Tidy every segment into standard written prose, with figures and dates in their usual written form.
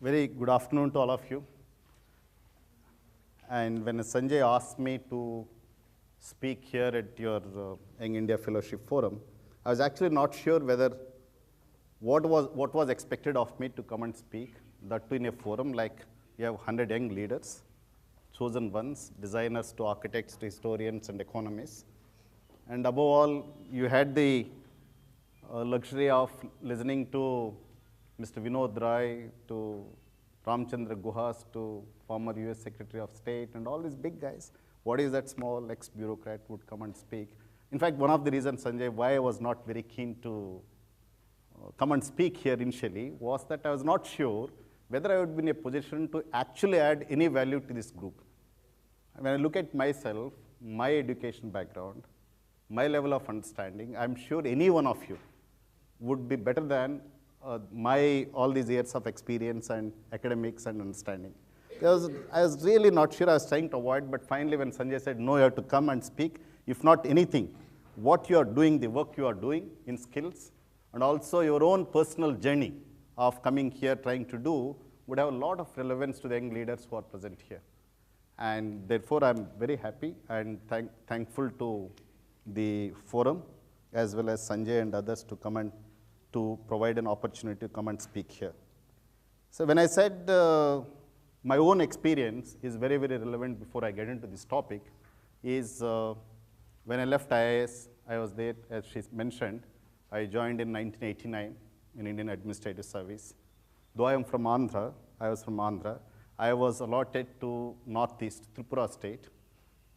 Very good afternoon to all of you. And when Sanjay asked me to speak here at your Young India Fellowship Forum, I was actually not sure whether what was expected of me to come and speak, that too in a forum like you have 100 young leaders, chosen ones, designers to architects to historians and economists. And above all, you had the luxury of listening to Mr. Vinod Rai, to Ramchandra Guhas, to former US Secretary of State, and all these big guys. What is that small ex-bureaucrat would come and speak? In fact, one of the reasons, Sanjay, why I was not very keen to come and speak here initially was that I was not sure whether I would be in a position to actually add any value to this group. When I look at myself, my education background, my level of understanding, I'm sure any one of you would be better than all these years of experience and academics and understanding. I was really not sure. I was trying to avoid, but finally when Sanjay said, no, you have to come and speak, if not anything, what you are doing, the work you are doing in skills, and also your own personal journey of coming here, trying to do, would have a lot of relevance to the young leaders who are present here. And therefore, I'm very happy and thankful to the forum, as well as Sanjay and others to come and to provide an opportunity to come and speak here. So when I said my own experience is very, very relevant before I get into this topic, is when I left IIS, I was there, as she mentioned, I joined in 1989 in Indian Administrative Service. Though I am from Andhra, I was from Andhra, I was allotted to Northeast, Tripura state,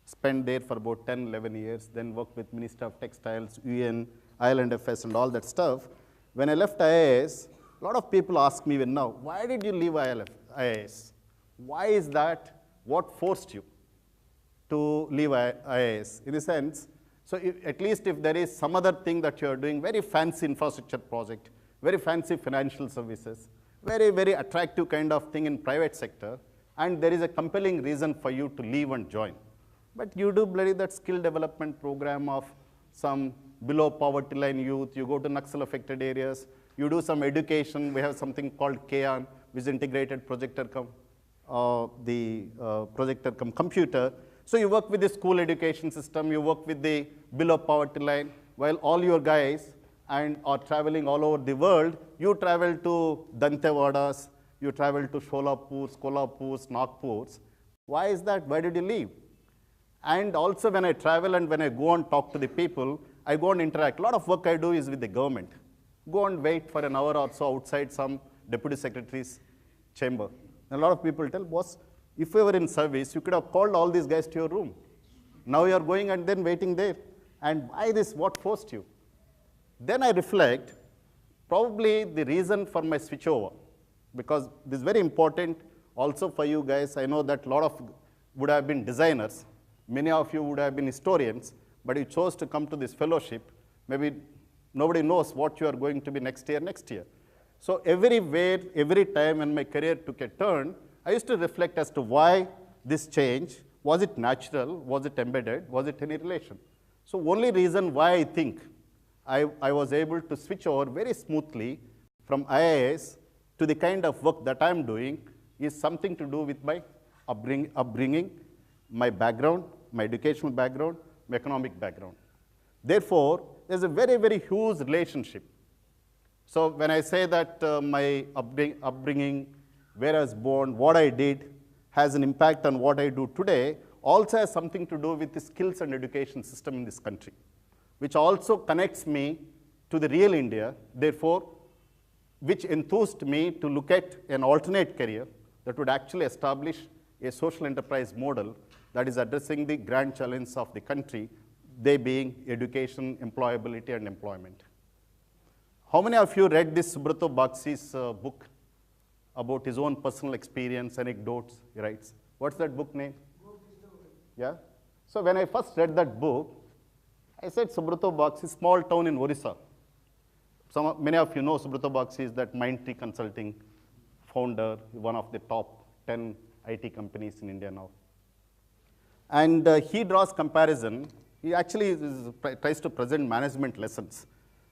spent there for about 10, 11 years, then worked with Minister of Textiles, UN, Island Affairs, and all that stuff. When I left IIS, a lot of people ask me even now, why did you leave IIS? Why is that? What forced you to leave IIS? In a sense, so at least if there is some other thing that you are doing, very fancy infrastructure project, very fancy financial services, very, very attractive kind of thing in private sector, and there is a compelling reason for you to leave and join. But you do bloody that skill development program of some below poverty line youth, you go to Naxal affected areas, you do some education, we have something called KAN, which is integrated projector projector cum computer. So you work with the school education system, you work with the below poverty line, while all your guys are traveling all over the world, you travel to Dantewadas, you travel to Sholapur, Kolhapur, Nagpurs. Why is that? Why did you leave? And also when I travel and when I go and talk to the people, I go and interact. A lot of work I do is with the government. Go and wait for an hour or so outside some deputy secretary's chamber. And a lot of people tell, boss, if you were in service, you could have called all these guys to your room. Now you are going and then waiting there. And why this? What forced you? Then I reflect, probably the reason for my switchover, because this is very important also for you guys. I know that a lot of would have been designers. Many of you would have been historians, but you chose to come to this fellowship. Maybe nobody knows what you are going to be next year. So everywhere, every time when my career took a turn, I used to reflect as to why this change. Was it natural? Was it embedded? Was it any relation? So only reason why I think I was able to switch over very smoothly from IIS to the kind of work that I'm doing is something to do with my upbringing, my background, my educational background, my economic background. Therefore, there's a very, very huge relationship. So when I say that my upbringing, where I was born, what I did, has an impact on what I do today, also has something to do with the skills and education system in this country, which also connects me to the real India, therefore, which enthused me to look at an alternate career that would actually establish a social enterprise model that is addressing the grand challenge of the country, they being education, employability, and employment. How many of you read this Subrata Bagchi's book about his own personal experience, anecdotes, he writes? What's that book name? Yeah? So when I first read that book, I said Subrata Bagchi, small town in Orissa. Many of you know Subrata Bagchi is that Mindtree Consulting founder, one of the top 10 IT companies in India now. And he draws comparison. He actually tries to present management lessons.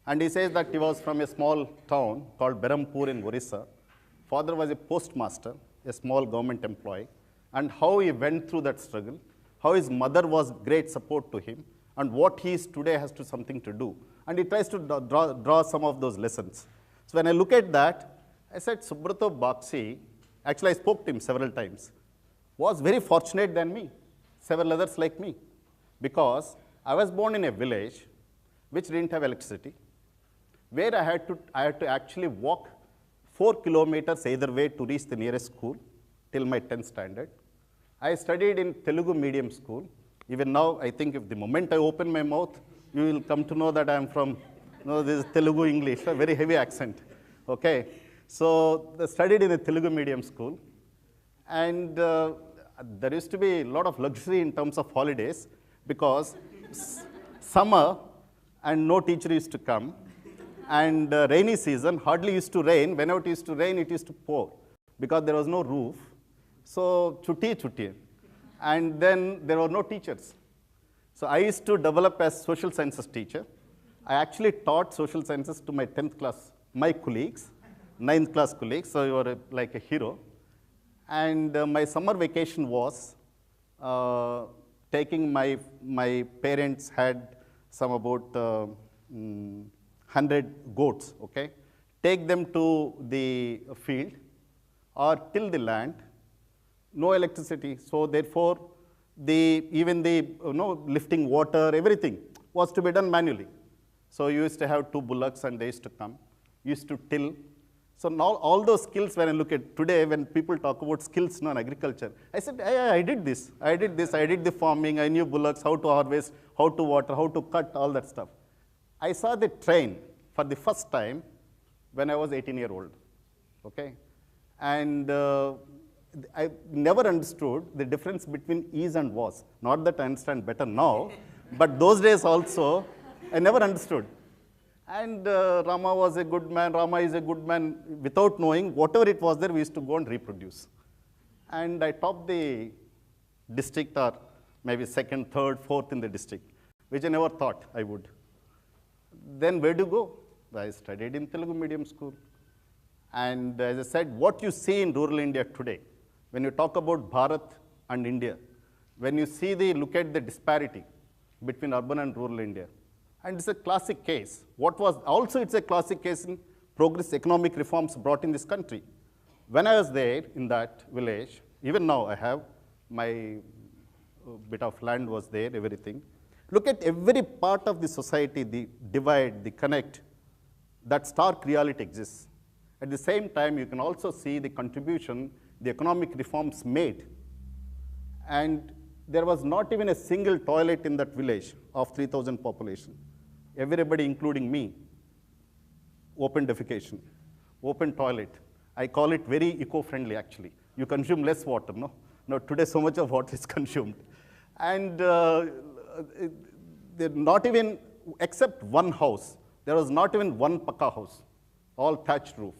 And he says that he was from a small town called Berhampur in Orissa. Father was a postmaster, a small government employee, and how he went through that struggle, how his mother was great support to him, and what he is today has to something to do. And he tries to draw some of those lessons. So when I look at that, I said, Subrata Bakshi, actually I spoke to him several times, was very fortunate than me, several others like me, because I was born in a village which didn't have electricity, where I had to actually walk 4 kilometers either way to reach the nearest school till my 10th standard. I studied in Telugu medium school. Even now, I think if the moment I open my mouth, you will come to know that I am from, this is Telugu English, a very heavy accent. Okay, so I studied in a Telugu medium school, and there used to be a lot of luxury in terms of holidays, because summer and no teacher used to come, and rainy season hardly used to rain. Whenever it used to rain, it used to pour, because there was no roof. So chutti. And then there were no teachers. So I used to develop as social sciences teacher. I actually taught social sciences to my 10th class, my colleagues, 9th class colleagues, so you were like a hero. And my summer vacation was taking my parents had some about 100 goats, okay? Take them to the field or till the land, no electricity. So therefore, even the lifting water, everything was to be done manually. So you used to have 2 bullocks and they used to come, used to till. So now all those skills, when I look at today, when people talk about skills in agriculture, I said, I did this, I did the farming, I knew bullocks, how to harvest, how to water, how to cut, all that stuff. I saw the train for the first time when I was 18-year-old, okay? And I never understood the difference between is and was. Not that I understand better now, but those days also, I never understood. And Rama was a good man, Rama is a good man, without knowing, whatever it was there, we used to go and reproduce. And I topped the district, or maybe 2nd, 3rd, 4th in the district, which I never thought I would. Then where to go? I studied in Telugu medium school. And as I said, what you see in rural India today, when you talk about Bharat and India, when you look at the disparity between urban and rural India, and it's a classic case. It's a classic case in progress economic reforms brought in this country. When I was there in that village, even now I have my bit of land was there, everything. Look at every part of the society, the divide, the connect, that stark reality exists. At the same time, you can also see the contribution the economic reforms made. And there was not even a single toilet in that village of 3,000 population. Everybody, including me, open defecation, open toilet. I call it very eco-friendly, actually. You consume less water, no? Now, today, so much of water is consumed. And not even, except one house, there was not even one pakka house, all thatched roof,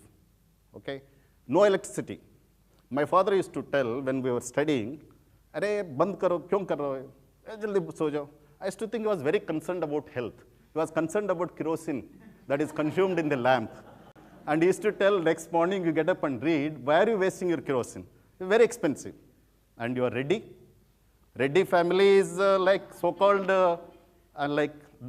okay? No electricity. My father used to tell when we were studying, "Arey, band karo, kyun kar rahe ho? Jaldi so jao." I used to think he was very concerned about health. He was concerned about kerosene that is consumed in the lamp. And he used to tell, next morning you get up and read, why are you wasting your kerosene? It's very expensive. And you are ready. Reddy family is like so-called,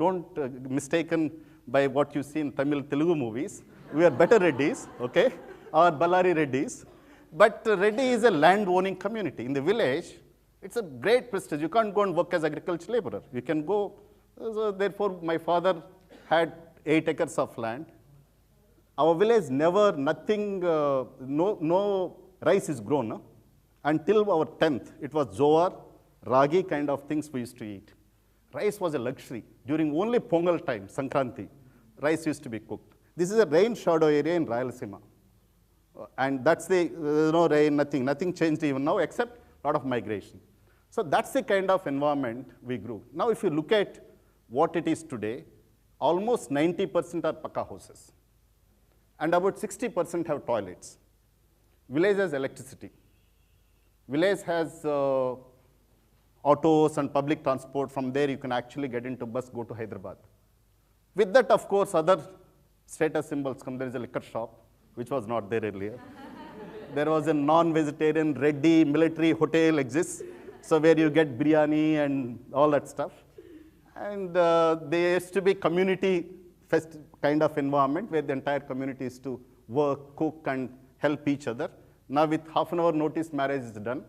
don't mistaken by what you see in Tamil Telugu movies. We are better Reddys, okay, or Ballari Reddys. But Reddy is a land-owning community. In the village, it's a great prestige. You can't go and work as agricultural laborer. You can go, so therefore my father had 8 acres of land. Our village never, nothing, no rice is grown. No? Until our 10th, it was jowar, ragi kind of things we used to eat. Rice was a luxury. During only Pongal time, Sankranti, rice used to be cooked. This is a rain shadow area in Rayalaseema. And that's the, no rain, nothing changed even now except a lot of migration. So that's the kind of environment we grew. Now if you look at what it is today, almost 90% are pakka houses. And about 60% have toilets. Village has electricity. Village has autos and public transport. From there you can actually get into bus, go to Hyderabad. With that, of course, other status symbols come. There is a liquor shop, which was not there earlier. There was a non-vegetarian Reddy military hotel exists, so where you get biryani and all that stuff. And there used to be community fest kind of environment where the entire community is to work, cook, and help each other. Now with half an hour notice, marriage is done.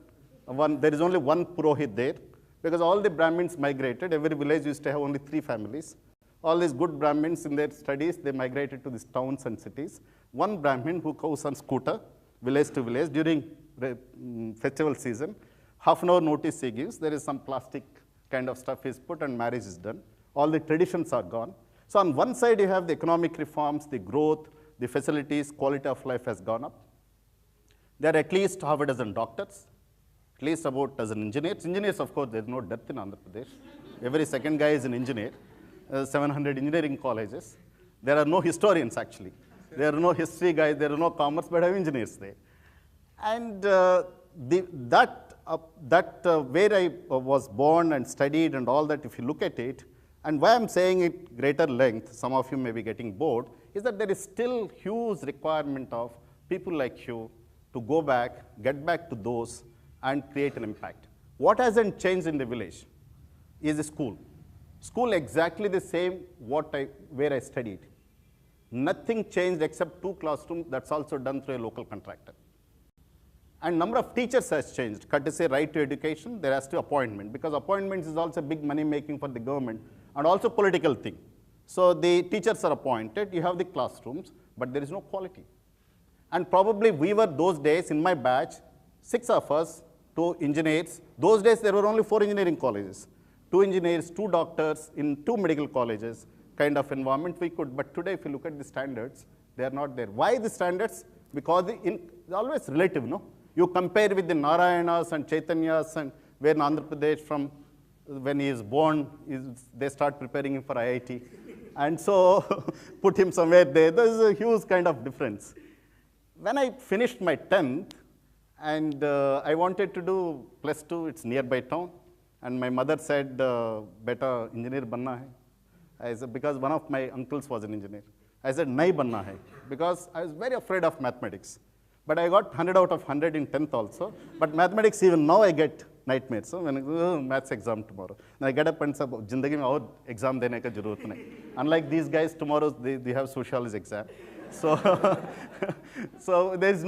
There is only one Purohit there, because all the Brahmins migrated. Every village used to have only 3 families. All these good Brahmins in their studies, they migrated to these towns and cities. One Brahmin who goes on scooter, village to village, during festival season, half an hour notice he gives. There is some plastic kind of stuff is put and marriage is done. All the traditions are gone. So on one side, you have the economic reforms, the growth, the facilities, quality of life has gone up. There are at least half a dozen doctors, at least about a dozen engineers. Engineers, of course, there's no dearth in Andhra Pradesh. Every second guy is an engineer. 700 engineering colleges. There are no historians, actually. There are no history guys, there are no commerce, but have engineers there. And where I was born and studied and all that, if you look at it, and why I'm saying it greater length, some of you may be getting bored, is that there is still huge requirement of people like you to go back, get back to those, and create an impact. What hasn't changed in the village is a school. School exactly the same where I studied. Nothing changed except 2 classrooms. That's also done through a local contractor. And number of teachers has changed. Courtesy right to education, there has to appointment, because appointments is also big money making for the government and also political thing. So the teachers are appointed, you have the classrooms, but there is no quality. And probably we were those days, in my batch, 6 of us, 2 engineers. Those days there were only 4 engineering colleges. 2 engineers, 2 doctors in 2 medical colleges, kind of environment we could. But today, if you look at the standards, they are not there. Why the standards? Because it's always relative, no? You compare with the Narayanas and Chaitanyas, and where in Andhra Pradesh, from when he is born, they start preparing him for IIT. And so put him somewhere there. There is a huge kind of difference. When I finished my 10th, and I wanted to do +2, it's nearby town. And my mother said, beta engineer banna hai. I said, because one of my uncles was an engineer. I said, nahi banna hai, because I was very afraid of mathematics. But I got 100 out of 100 in 10th also. But mathematics, even now I get nightmares. So when I go, maths exam tomorrow. And I get up and say, zindagi mein aur exam dene ka zarurat nahi. Unlike these guys, tomorrow they have sociology exam. So, so there's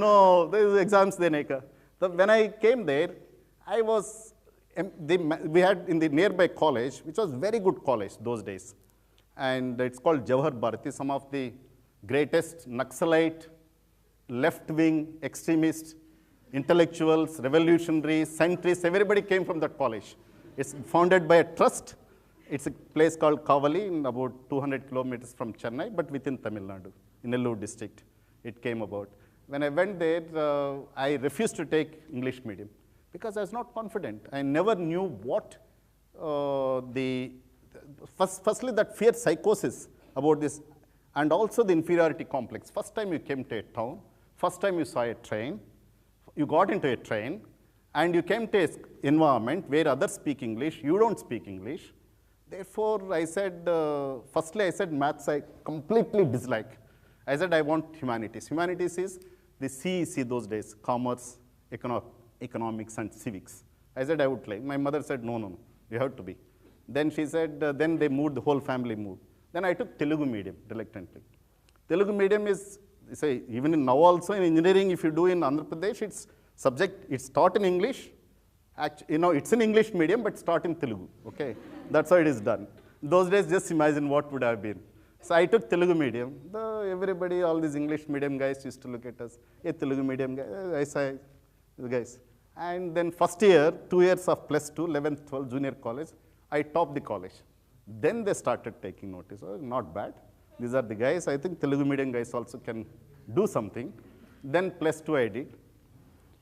exams dene ka. So when I came there, we had in the nearby college, which was very good college those days. And it's called Jawahar Bharati, some of the greatest Naxalite, left-wing extremists, intellectuals, revolutionaries, centrists, everybody came from that college. It's founded by a trust. It's a place called Kavali, in about 200 kilometers from Chennai, but within Tamil Nadu, in Nellore district, it came about. When I went there, I refused to take English medium, because I was not confident. I never knew what firstly, that fear psychosis about this, and also the inferiority complex. First time you came to a town, first time you saw a train, you got into a train, and you came to an environment where others speak English, you don't speak English. Therefore, I said, firstly I said maths I completely dislike. I said I want humanities. Humanities is the CEC those days, commerce, economics and civics. I said I would like. My mother said, no, you have to be. Then she said, then they moved, the whole family moved. Then I took Telugu medium reluctantly. Telugu medium is, say, even now also in engineering, if you do in Andhra Pradesh, it's taught in English. Actually, it's in English medium, but it's taught in Telugu, okay? That's how it is done. Those days, just imagine what would have been. So I took Telugu medium. Everybody, all these English medium guys used to look at us. Hey, Telugu medium guy, I say, guys. And then first year, 2 years of +2, 11th, 12th, junior college, I topped the college. Then they started taking notice. Oh, not bad. These are the guys. I think Telugu medium guys also can do something. Then +2 I did.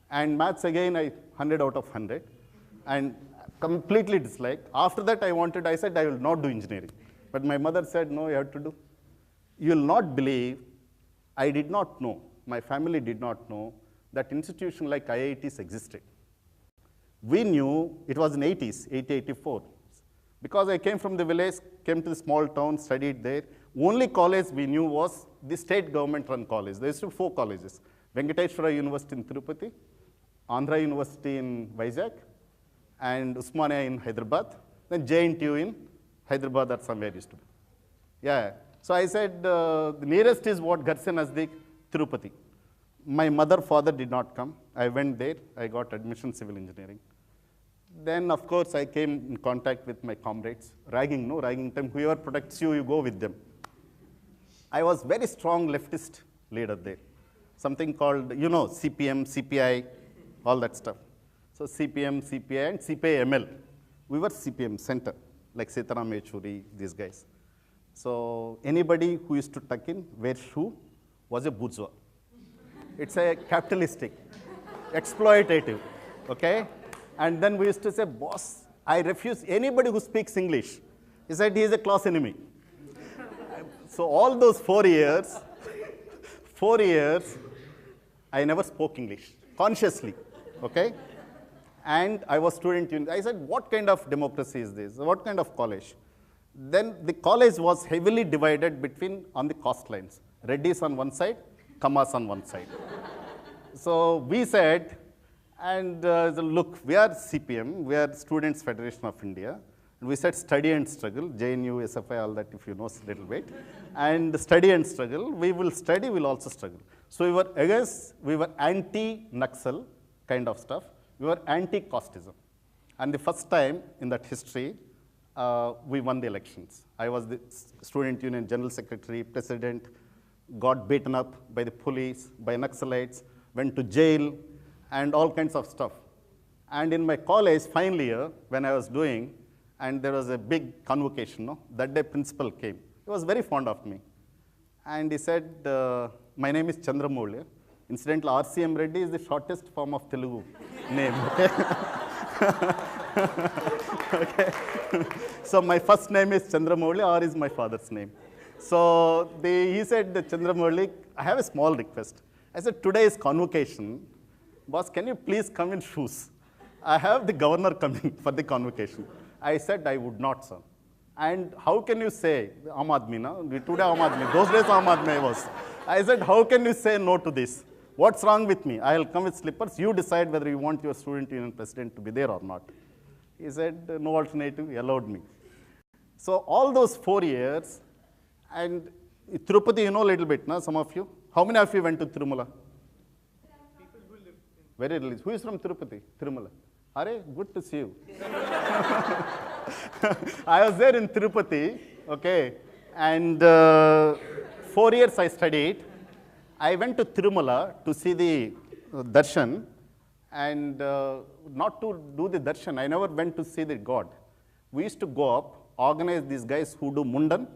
And maths again, 100 out of 100. And completely disliked. After that, I said, I will not do engineering. But my mother said, no, you have to do. You will not believe, I did not know, my family did not know, that institution like IITs existed. We knew it was in 80s, 80, 84. Because I came from the village, came to the small town, studied there. Only college we knew was the state government run college. There used to be 4 colleges. Venkateshwara University in Tirupati, Andhra University in Vizag, and Usmania in Hyderabad, then JNTU in Hyderabad or somewhere used to be. Yeah. So I said, the nearest is what Garse Nazdik, Tirupati. My mother, father did not come. I went there. I got admission civil engineering. Then, of course, I came in contact with my comrades. Ragging, no ragging time. Whoever protects you, you go with them. I was very strong leftist leader there. Something called, you know, CPM, CPI, all that stuff. So CPM, CPI, and CPI-ML. We were CPM center, like Sitaram Yechury, these guys. So anybody who used to tuck in, wear shoe, was a bourgeois. It's a capitalistic, exploitative, okay? And then we used to say, boss, I refuse anybody who speaks English. He said he is a class enemy. So all those 4 years, 4 years, I never spoke English, consciously, okay? And I was student union. I said, what kind of democracy is this? What kind of college? Then the college was heavily divided between on the cost lines. Reddys on one side, Kamas on one side. So we said, and look, we are CPM, we are Students Federation of India. And we said study and struggle, JNU, SFI, all that if you know a little bit. And study and struggle, we will study, we'll also struggle. So we were against, we were anti-Naxal kind of stuff. We were anti-casteism. And the first time in that history, we won the elections. I was the student union general secretary, president, got beaten up by the police, by Naxalites, went to jail, and all kinds of stuff. And in my college, final year, when I was doing, and there was a big convocation, no? That day principal came. He was very fond of me. And he said, my name is Chandramouli. Incidentally, RCM Reddy is the shortest form of Telugu name, okay? Okay. So my first name is Chandramouli, or is my father's name. So he said, Chandramouli, I have a small request. I said, today is convocation. Boss, can you please come in shoes? I have the governor coming for the convocation. I said, I would not, sir. And how can you say, Aam Aadmi, na? Today Aam Aadmi, those days Aam Aadmi was. I said, how can you say no to this? What's wrong with me? I'll come with slippers. You decide whether you want your student union president to be there or not. He said, no alternative, he allowed me. So all those 4 years, and Tirupati, you know a little bit, na, some of you? How many of you went to Tirumala? People who live in. Very little. Who is from Tirupati? Tirumala. Are, good to see you. I was there in Tirupati, okay, and 4 years I studied. I went to Tirumala to see the darshan, and not to do the darshan, I never went to see the God. We used to go up, organize these guys who do mundan,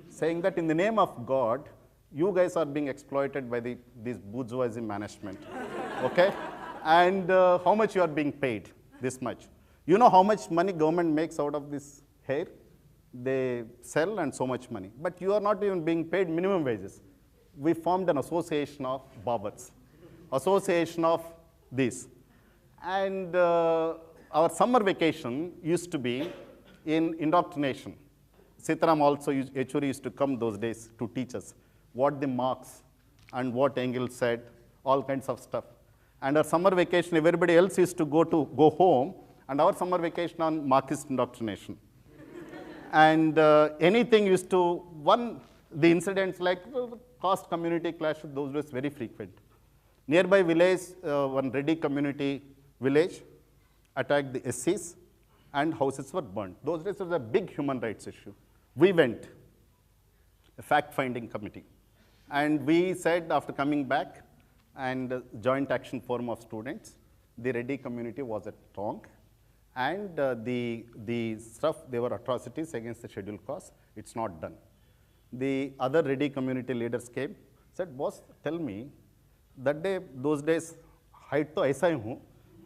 saying that in the name of God, you guys are being exploited by this bourgeoisie management, okay? And how much you are being paid? This much. You know how much money government makes out of this hair? They sell and so much money. But you are not even being paid minimum wages. We formed an association of barbers, association of this. And our summer vacation used to be in indoctrination. Sitaram also, Yechury used to come those days to teach us what the Marx and what Engels said, all kinds of stuff. And our summer vacation, everybody else used to go home, and our summer vacation on Marxist indoctrination. And anything used to, the incidents like caste community clash, those were very frequent. Nearby village, one Reddy community village attacked the SCs, and houses were burnt. Those days was a big human rights issue. We went, a fact-finding committee. And we said after coming back, and Joint Action Forum of Students, the Reddy community was at wrong, and the stuff, there were atrocities against the scheduled caste, it's not done. The other Reddy community leaders came, said, boss, tell me, that day, those days, height to aisa hi hu,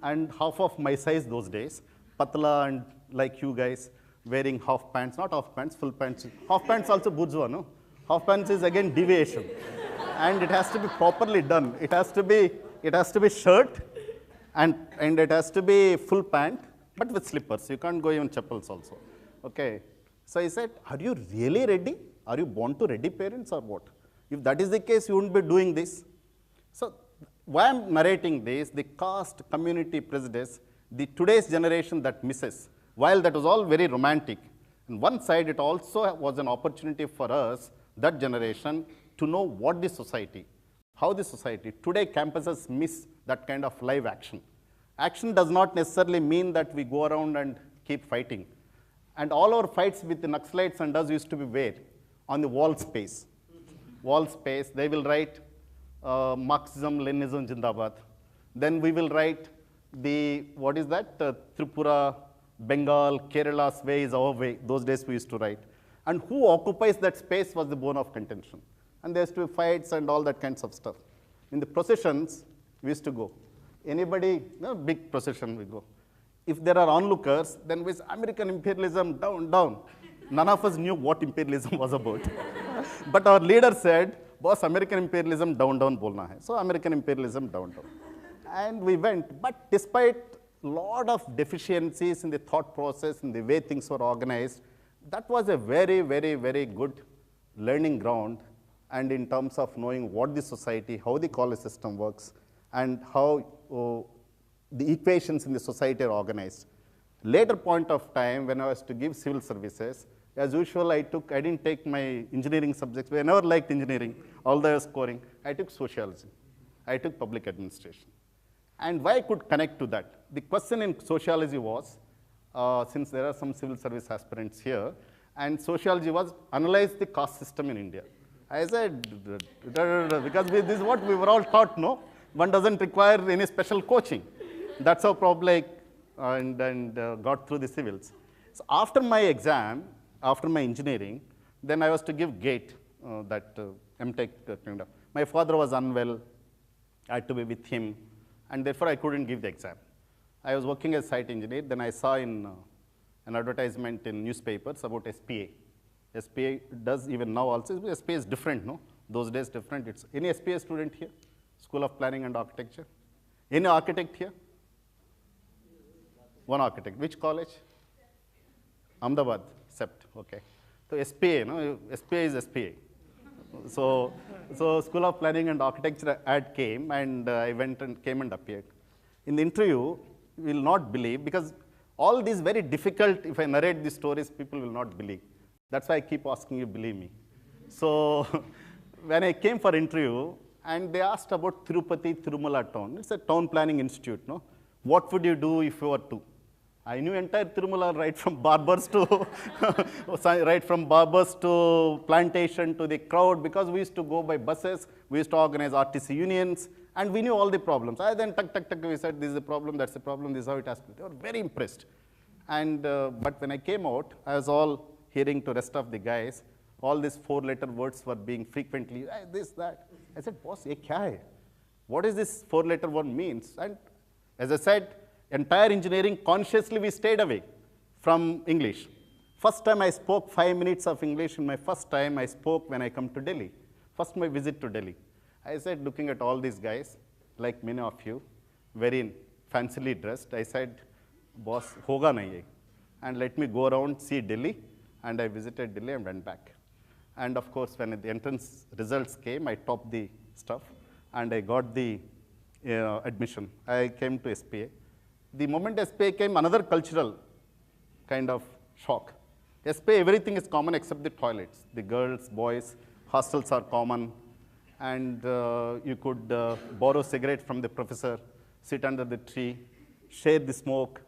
and half of my size those days, patla and like you guys, wearing half pants, not half pants, full pants. Half pants also bourgeois, no? Half pants is again deviation. And it has to be properly done. It has to be shirt, and it has to be full pant, but with slippers. You can't go even chappals also. Okay. So he said, are you really ready? Are you born to ready parents or what? If that is the case, you wouldn't be doing this. So why I'm narrating this, the caste community prejudice, the today's generation that misses, while that was all very romantic, on one side it also was an opportunity for us, that generation, to know what the society, how the society, today campuses miss that kind of live action. Action does not necessarily mean that we go around and keep fighting. And all our fights with the Naxalites and us used to be where? On the wall space. Wall space, they will write Marxism, Leninism, Jindabad. Then we will write the, what is that? Tripura, Bengal, Kerala's way is our way. Those days we used to write. And who occupies that space was the bone of contention. And there used to be fights and all that kinds of stuff. In the processions, we used to go. Anybody, no, big procession we go. If there are onlookers, then with American imperialism, down, down. None of us knew what imperialism was about. But our leader said, boss, American imperialism down, down bolna hai. So American imperialism down, down. And we went, but despite a lot of deficiencies in the thought process, in the way things were organized, that was a very, very, very good learning ground. And in terms of knowing what the society, how the college system works, and how the equations in the society are organized. Later point of time, when I was to give civil services, as usual, I didn't take my engineering subjects. I never liked engineering, although I was scoring. I took sociology. I took public administration. And why I could connect to that? The question in sociology was, since there are some civil service aspirants here, and sociology was, analyze the caste system in India. I said, because this is what we were all taught, no? One doesn't require any special coaching. That's how probably got through the civils. So after my exam, after my engineering, then I was to give GATE, that MTech kind of. My father was unwell. I had to be with him, and therefore I couldn't give the exam. I was working as site engineer. Then I saw in an advertisement in newspapers about SPA. SPA does even now also. SPA is different, no? Those days different. It's any SPA student here? School of Planning and Architecture. Any architect here? One architect. Which college? Ahmedabad, CEPT, okay. So SPA, no? SPA is SPA. So School of Planning and Architecture ad came, and I went and came and appeared. In the interview, you will not believe, because all these very difficult, if I narrate these stories, people will not believe. That's why I keep asking you, believe me. So when I came for interview, and they asked about Tirupati, Tirumala town. It's a town planning institute, no? What would you do if you were to? I knew entire Tirumala, right from barbers to, right from barbers to plantation to the crowd, because we used to go by buses, we used to organize RTC unions, and we knew all the problems. I then, we said, this is a problem, that's a problem, this is how it has to be. They were very impressed. And, but when I came out, I was all hearing to rest of the guys, all these four-letter words were being frequently, this, that. I said, boss, ye kya hai? What is this four-letter word means? And as I said, entire engineering, consciously we stayed away from English. First time I spoke 5 minutes of English in my first time I spoke when I come to Delhi. First my visit to Delhi. I said, looking at all these guys, like many of you, very fancily dressed, I said, boss, hoga nahi hai. And let me go around, see Delhi. And I visited Delhi and went back. And of course, when the entrance results came, I topped the stuff, and I got the admission. I came to SPA. The moment SPA came, another cultural kind of shock. SPA, everything is common except the toilets. The girls, boys, hostels are common, and you could borrow cigarette from the professor, sit under the tree, share the smoke.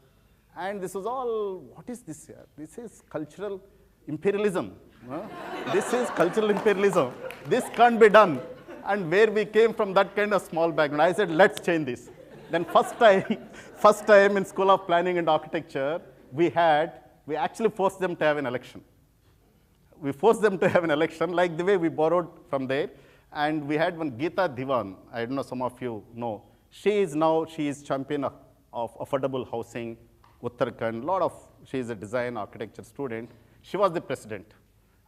And this was all, what is this here? This is cultural imperialism. This is cultural imperialism. This can't be done. And where we came from that kind of small background, I said, let's change this. Then first time in School of Planning and Architecture, we actually forced them to have an election. We forced them to have an election, like the way we borrowed from there. And we had one Geeta Diwan, I don't know, some of you know. She is champion of affordable housing, Uttarakhand, she is a design architecture student. She was the president.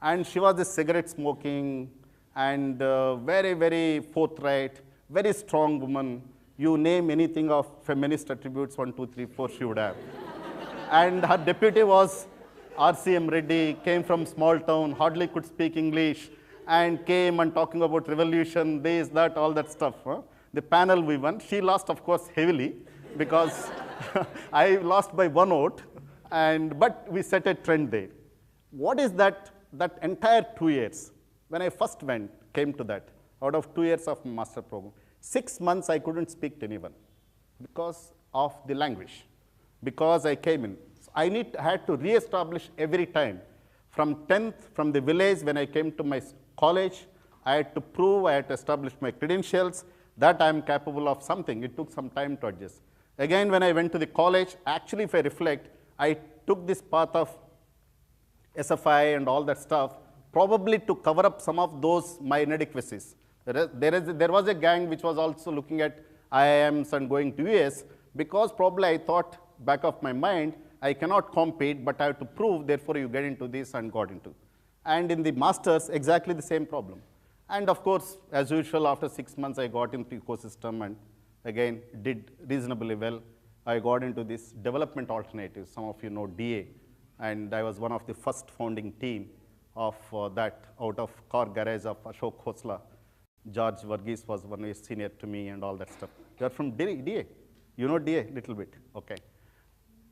And she was a cigarette smoking and very, very forthright, very strong woman. You name anything of feminist attributes, 1, 2, 3, 4, she would have. And her deputy was RCM Reddy, came from small town, hardly could speak English, and came and talking about revolution, this, that, all that stuff. Huh? The panel we won. She lost, of course, heavily because I lost by 1 vote, but we set a trend there. What is that entire 2 years, when I first came to that, out of 2 years of master program, 6 months I couldn't speak to anyone because of the language, because I came in. So I had to re-establish every time. From 10th, from the village, when I came to my college, I had to prove, I had to establish my credentials, that I am capable of something. It took some time to adjust. Again, when I went to the college, actually, if I reflect, I took this path of SFI and all that stuff, probably to cover up some of those my inadequacies. There was a gang which was also looking at IIMs and going to US, because probably I thought, back of my mind, I cannot compete, but I have to prove, therefore you get into this, and got into. And in the masters, exactly the same problem. And of course, as usual, after 6 months, I got into ecosystem and again did reasonably well. I got into this development alternatives. Some of you know DA, and I was one of the first founding team of that out of car garage of Ashok Khosla. George Varghese was one year senior to me and all that stuff. You are from DA? You know DA a little bit, okay.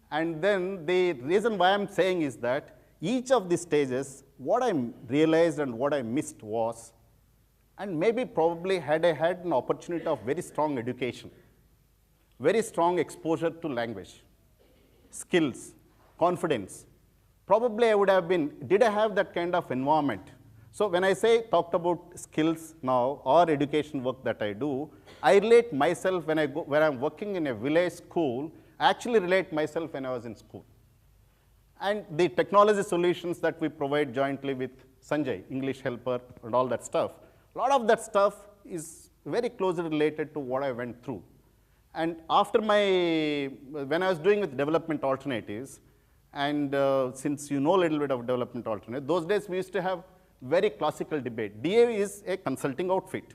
And then the reason why I'm saying is that each of the stages, what I realized and what I missed was, and maybe probably had I had an opportunity of very strong education, very strong exposure to language, skills, confidence, probably I would have been, did I have that kind of environment? So when I talked about skills now or education work that I do, I relate myself when I'm working in a village school, I actually relate myself when I was in school. And the technology solutions that we provide jointly with Sanjay, English helper and all that stuff, a lot of that stuff is very closely related to what I went through. And after when I was doing with development alternatives, and since you know a little bit of development alternatives, those days we used to have very classical debate. DA is a consulting outfit.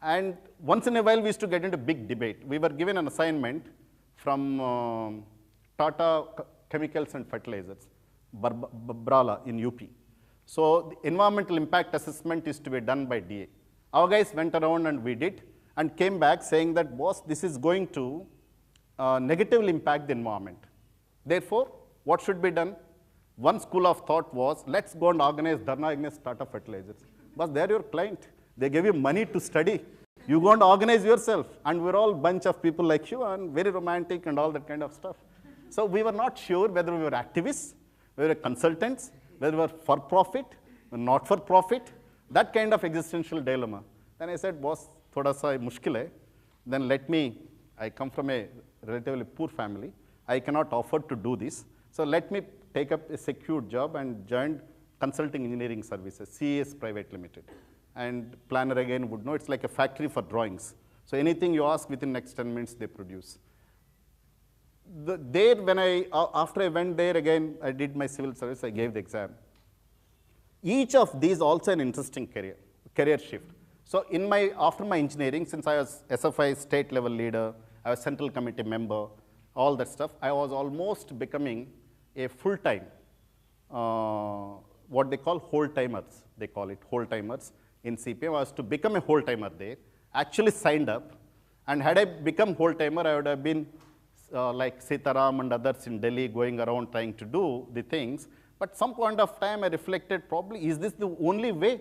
And once in a while, we used to get into big debate. We were given an assignment from Tata Chemicals and Fertilizers, Brala in UP. So the environmental impact assessment is to be done by DA. Our guys went around and we did, and came back saying that, boss, this is going to negatively impact the environment. Therefore, what should be done? One school of thought was, let's go and organize Dharna against Tata Fertilizers. But they're your client. They gave you money to study. You go and organize yourself. And we're all a bunch of people like you and very romantic and all that kind of stuff. So we were not sure whether we were activists, whether we were consultants, whether we were for profit, or not for profit, that kind of existential dilemma. Then I said, boss, thoda sa mushkil hai. Then I come from a relatively poor family. I cannot afford to do this. So let me take up a secure job and joined Consulting Engineering Services, CES Private Limited. And planner again would know, it's like a factory for drawings. So anything you ask within next 10 minutes, they produce. After I went there again, I did my civil service, I gave the exam. Each of these also an interesting career shift. So after my engineering, since I was SFI state level leader, I was central committee member, all that stuff, I was almost becoming a full-time, what they call whole-timers, they call it whole-timers in CPM. I was to become a whole-timer there, actually signed up, and had I become whole-timer, I would have been like Sitaram and others in Delhi going around trying to do the things. But some point of time I reflected, probably, is this the only way?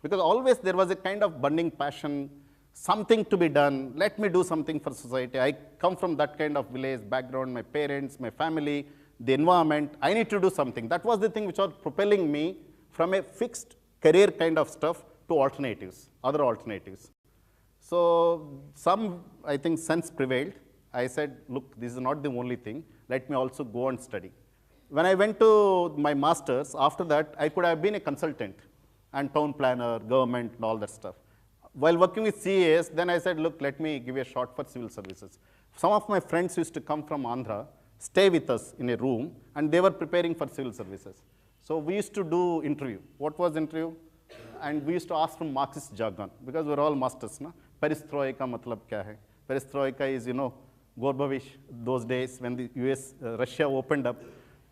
Because always there was a kind of burning passion, something to be done, let me do something for society. I come from that kind of village background, my parents, my family, the environment, I need to do something. That was the thing which was propelling me from a fixed career kind of stuff to alternatives, other alternatives. So I think, sense prevailed. I said, look, this is not the only thing. Let me also go and study. When I went to my master's, after that, I could have been a consultant and town planner, government, and all that stuff. While working with CAS, then I said, look, let me give you a shot for civil services. Some of my friends used to come from Andhra, stay with us in a room, and they were preparing for civil services. So we used to do interview. What was interview? And we used to ask from Marxist jargon, because we're all masters. Na? Perestroika matlab kya hai? Perestroika is, Gorbachev, those days when the Russia opened up.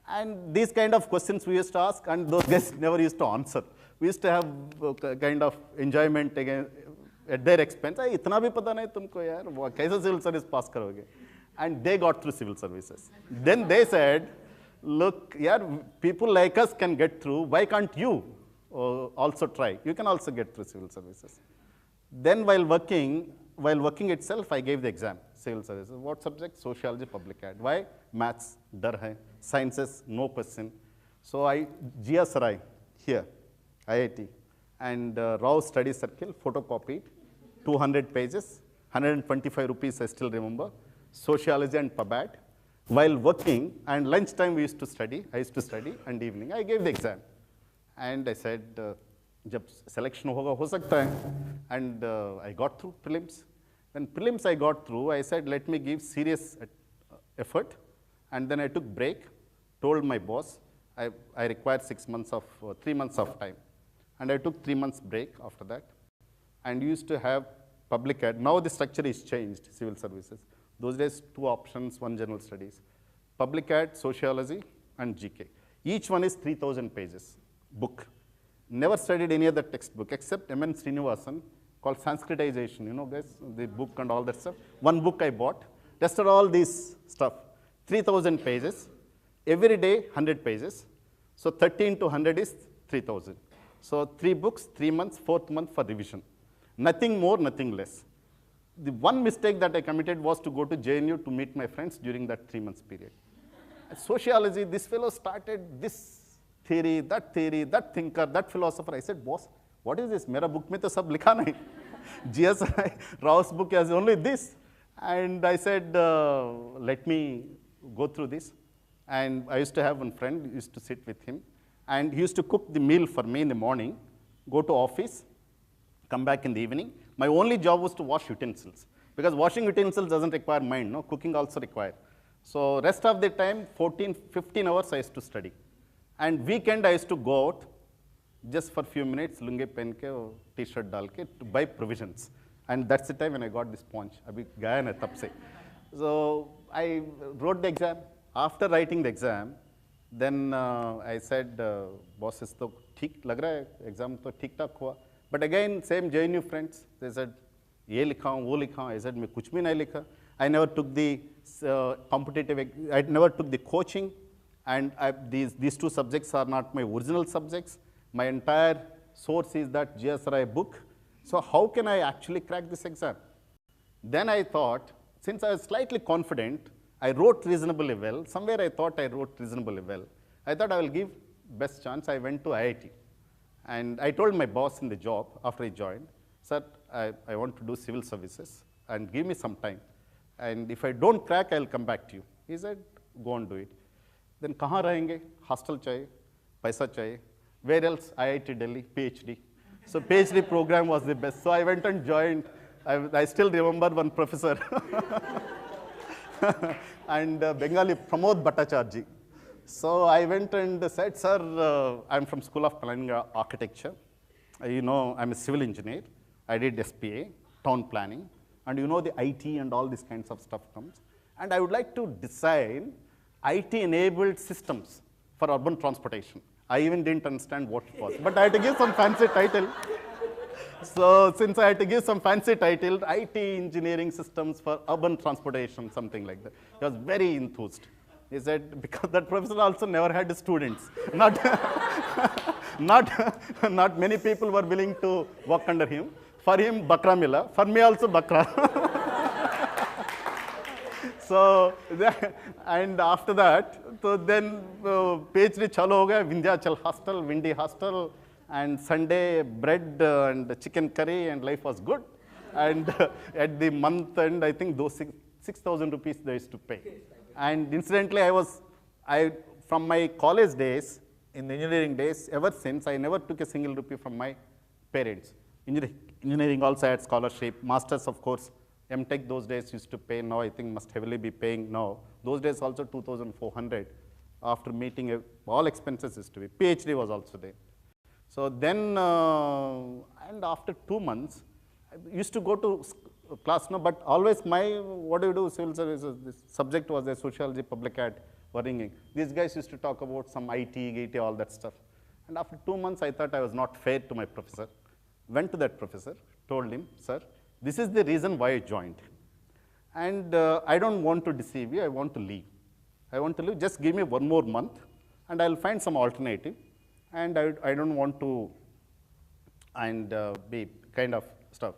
And these kind of questions we used to ask, and those guys never used to answer. We used to have kind of enjoyment again at their expense. "Ay, इतना भी पता नहीं तुमको यार, वो कैसे civil service pass करोगे?" And they got through civil services. Then they said, "Look, yeah, people like us can get through. Why can't you also try? You can also get through civil services." Then while working itself, I gave the exam, civil services. What subject? Sociology, public ad. Why? Maths, dar hai. Sciences, no question. So I, G.R. Sarai, here, IIT, and Rao Study Circle, photocopied, 200 pages, 125 rupees, I still remember, sociology and PubAd. While working, and lunchtime we used to study, I used to study, and evening, I gave the exam. And I said, जब selection होगा हो सकता है, and I got through prelims. When prelims I got through, I said, let me give serious effort, and then I took break, told my boss, I require 6 months of, 3 months of time. And I took 3 months break after that, and used to have public ad. Now the structure is changed, civil services. Those days, 2 options, 1 general studies. Public ad, sociology, and GK. Each one is 3,000 pages, book. Never studied any other textbook except M.N. Srinivasan, called Sanskritization, you know guys, the book and all that stuff. One book I bought, tested all this stuff, 3,000 pages, every day 100 pages. So 13 to 100 is 3,000. So 3 books, 3 months, 4th month for revision. Nothing more, nothing less. The one mistake that I committed was to go to JNU to meet my friends during that 3 months period. Sociology, this fellow started this theory, that thinker, that philosopher. I said, boss, what is this? Mera book mein to sab likha nahi. G.S. Rao's book has only this. And I said, let me go through this. And I used to have one friend, used to sit with him. And he used to cook the meal for me in the morning, go to office, come back in the evening. My only job was to wash utensils. Because washing utensils doesn't require mind, no? Cooking also requires. So rest of the time, 14, 15 hours I used to study. And weekend I used to go out just for a few minutes, lunge pen ke, t-shirt dal ke, to buy provisions. And that's the time when I got this sponge. Abhi gaya na tab se. So I wrote the exam. After writing the exam, then I said, bosses, to theek lag raha hai, exam to theek tak hua. But again, same JNU friends, they said, ye likha hu, wo likha hu. I said, main kuch bhi nahi likha. I never took the I never took the coaching. And these 2 subjects are not my original subjects. My entire source is that GSRI book. So how can I actually crack this exam? Then I thought, since I was slightly confident, I wrote reasonably well. Somewhere I thought I wrote reasonably well. I thought I will give best chance. I went to IIT. And I told my boss in the job after I joined, sir, I want to do civil services and give me some time. And if I don't crack, I'll come back to you. He said, go and do it. Then kahan rahenge? Hostel chahiye, paisa chahiye. Where else? IIT Delhi, PhD. So PhD program was the best. So I went and joined. I still remember one professor. And Bengali, Pramod Bhattacharya. So I went and said, sir, I'm from School of Planning Architecture. You know, I'm a civil engineer. I did SPA, town planning. And you know the IT and all these kinds of stuff comes. And I would like to design IT-enabled systems for urban transportation. I even didn't understand what it was, but I had to give some fancy title. So since I had to give some fancy title, IT engineering systems for urban transportation, something like that. He was very enthused. He said, because that professor also never had students. Not many people were willing to work under him. For him, Bakra mila. For me also, Bakra. So, and after that, so then PhD chalo ho gaya, Vindhyachal hostel, Windy hostel, and Sunday bread and chicken curry, and life was good. And at the month end, I think those 6,000 rupees they used to pay. And incidentally, from my college days, in the engineering days, ever since, I never took a single rupee from my parents. Engineering also had scholarship, masters, of course. MTech those days used to pay, now I think must heavily be paying now. Those days also 2,400. After meeting, all expenses used to be. PhD was also there. So then, and after 2 months, I used to go to class, no, but always my, what do you do, civil services, this subject was a sociology, public ad, worrying. These guys used to talk about some IT, all that stuff. And after 2 months, I thought I was not fair to my professor. Went to that professor, told him, sir, this is the reason why I joined. And I don't want to deceive you, I want to leave. I want to leave, just give me 1 more month and I'll find some alternative. And I don't want to be kind of stuff.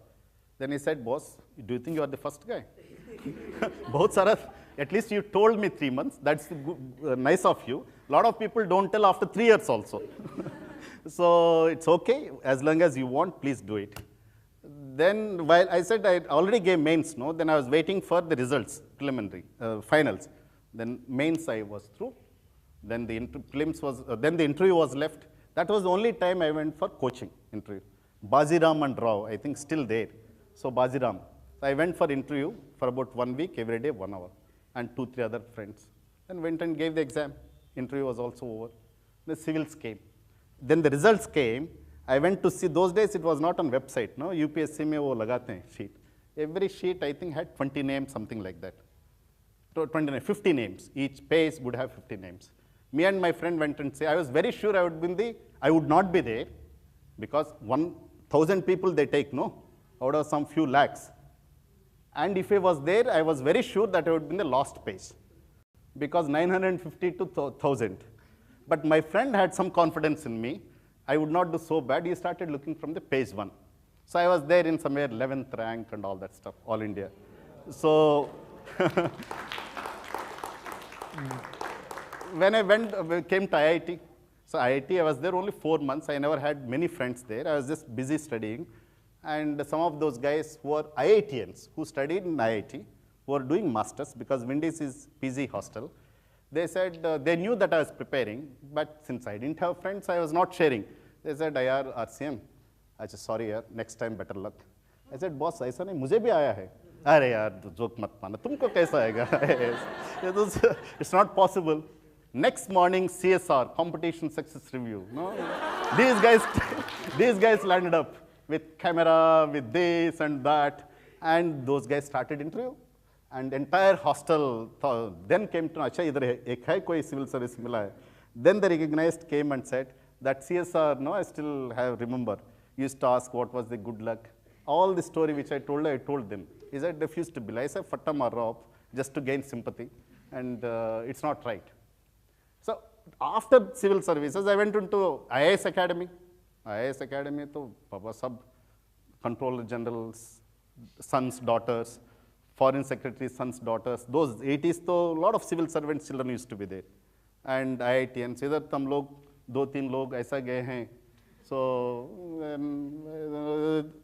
Then he said, boss, do you think you are the first guy? Both sir, at least you told me 3 months, that's good, nice of you. A lot of people don't tell after 3 years also. So it's okay, as long as you want, please do it. Then while I said I already gave mains, no, then I was waiting for the results, preliminary, finals. Then mains I was through. Then the prelims was, then the interview was left. That was the only time I went for coaching interview. Baziram and Rao, I think still there. So Baziram. So I went for interview for about 1 week, every day 1 hour, and 2-3 other friends. Then went and gave the exam. Interview was also over. The civils came. Then the results came. I went to see, those days it was not on website, no? UPSC mein wo lagate hain sheet. Every sheet I think had 20 names, something like that. 50 names. Each page would have 50 names. Me and my friend went and say, I was very sure I would not be there because 1,000 people they take, no? Out of some few lakhs. And if I was there, I was very sure that I would be in the last page because 950 to 1,000. But my friend had some confidence in me. I would not do so bad. He started looking from the page 1. So I was there in somewhere 11th rank and all that stuff, all India. So when I came to IIT, so IIT, I was there only 4 months. I never had many friends there. I was just busy studying. And some of those guys who are IITians, who studied in IIT, who are doing masters, because Wendy's is PG hostel, they said they knew that I was preparing, but since I didn't have friends, I was not sharing. They said, "Yaar, RCM." I said, "Sorry, yaar, next time better luck." I said, "Boss, ऐसा नहीं, मुझे भी आया है." अरे यार, joke मत माना, तुमको कैसा आएगा? It's not possible. Next morning, CSR, competition success review. No, these guys landed up with camera, with this and that, and those guys started interview. And entire hostel then came to know, "Acha, idhar ek hai koi civil service mila hai." Then they recognized, came and said, that CSR, no, I still remember, used to ask what was the good luck. All the story which I told them. He said, refused to bill. I said, fatta marra up, just to gain sympathy. And it's not right. So after civil services, I went into IAS Academy. IAS Academy, to Baba Sab, Controller General's sons, daughters, Foreign Secretary's sons, daughters. Those 80s, though, a lot of civil servants' children used to be there. And IITians, either tam log, 2-3 log aisa gaye hain. So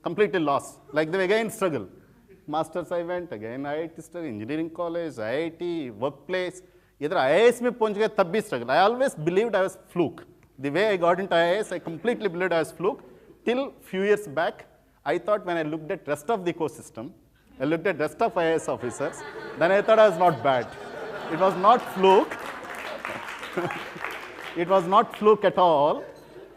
completely lost. Like they again struggle. Masters I went, again IIT study, engineering college, IIT, workplace. Either IAS mein pahunch gaya, tab bhi struggle. I always believed I was fluke. The way I got into IAS, I completely believed I was fluke. Till few years back, I thought when I looked at rest of the ecosystem, I looked at rest of IAS officers, then I thought I was not bad. It was not fluke. It was not fluke at all.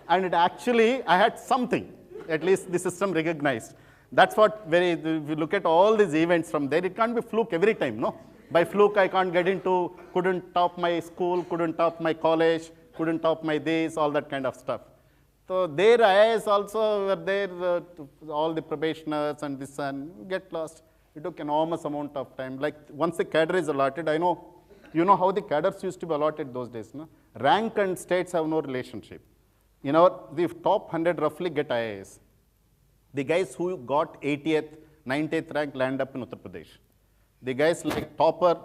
And it actually, I had something, at least the system recognized. That's what, if you look at all these events from there, it can't be fluke every time, no? By fluke, I can't get into, couldn't top my school, couldn't top my college, couldn't top my this, all that kind of stuff. So there, IAS also were there, all the probationers and this and get lost. It took enormous amount of time. Like once the cadre is allotted, I know, you know how the cadres used to be allotted those days, no? Rank and states have no relationship. You know, the top 100 roughly get IAS. The guys who got 80th, 90th rank land up in Uttar Pradesh. The guys like topper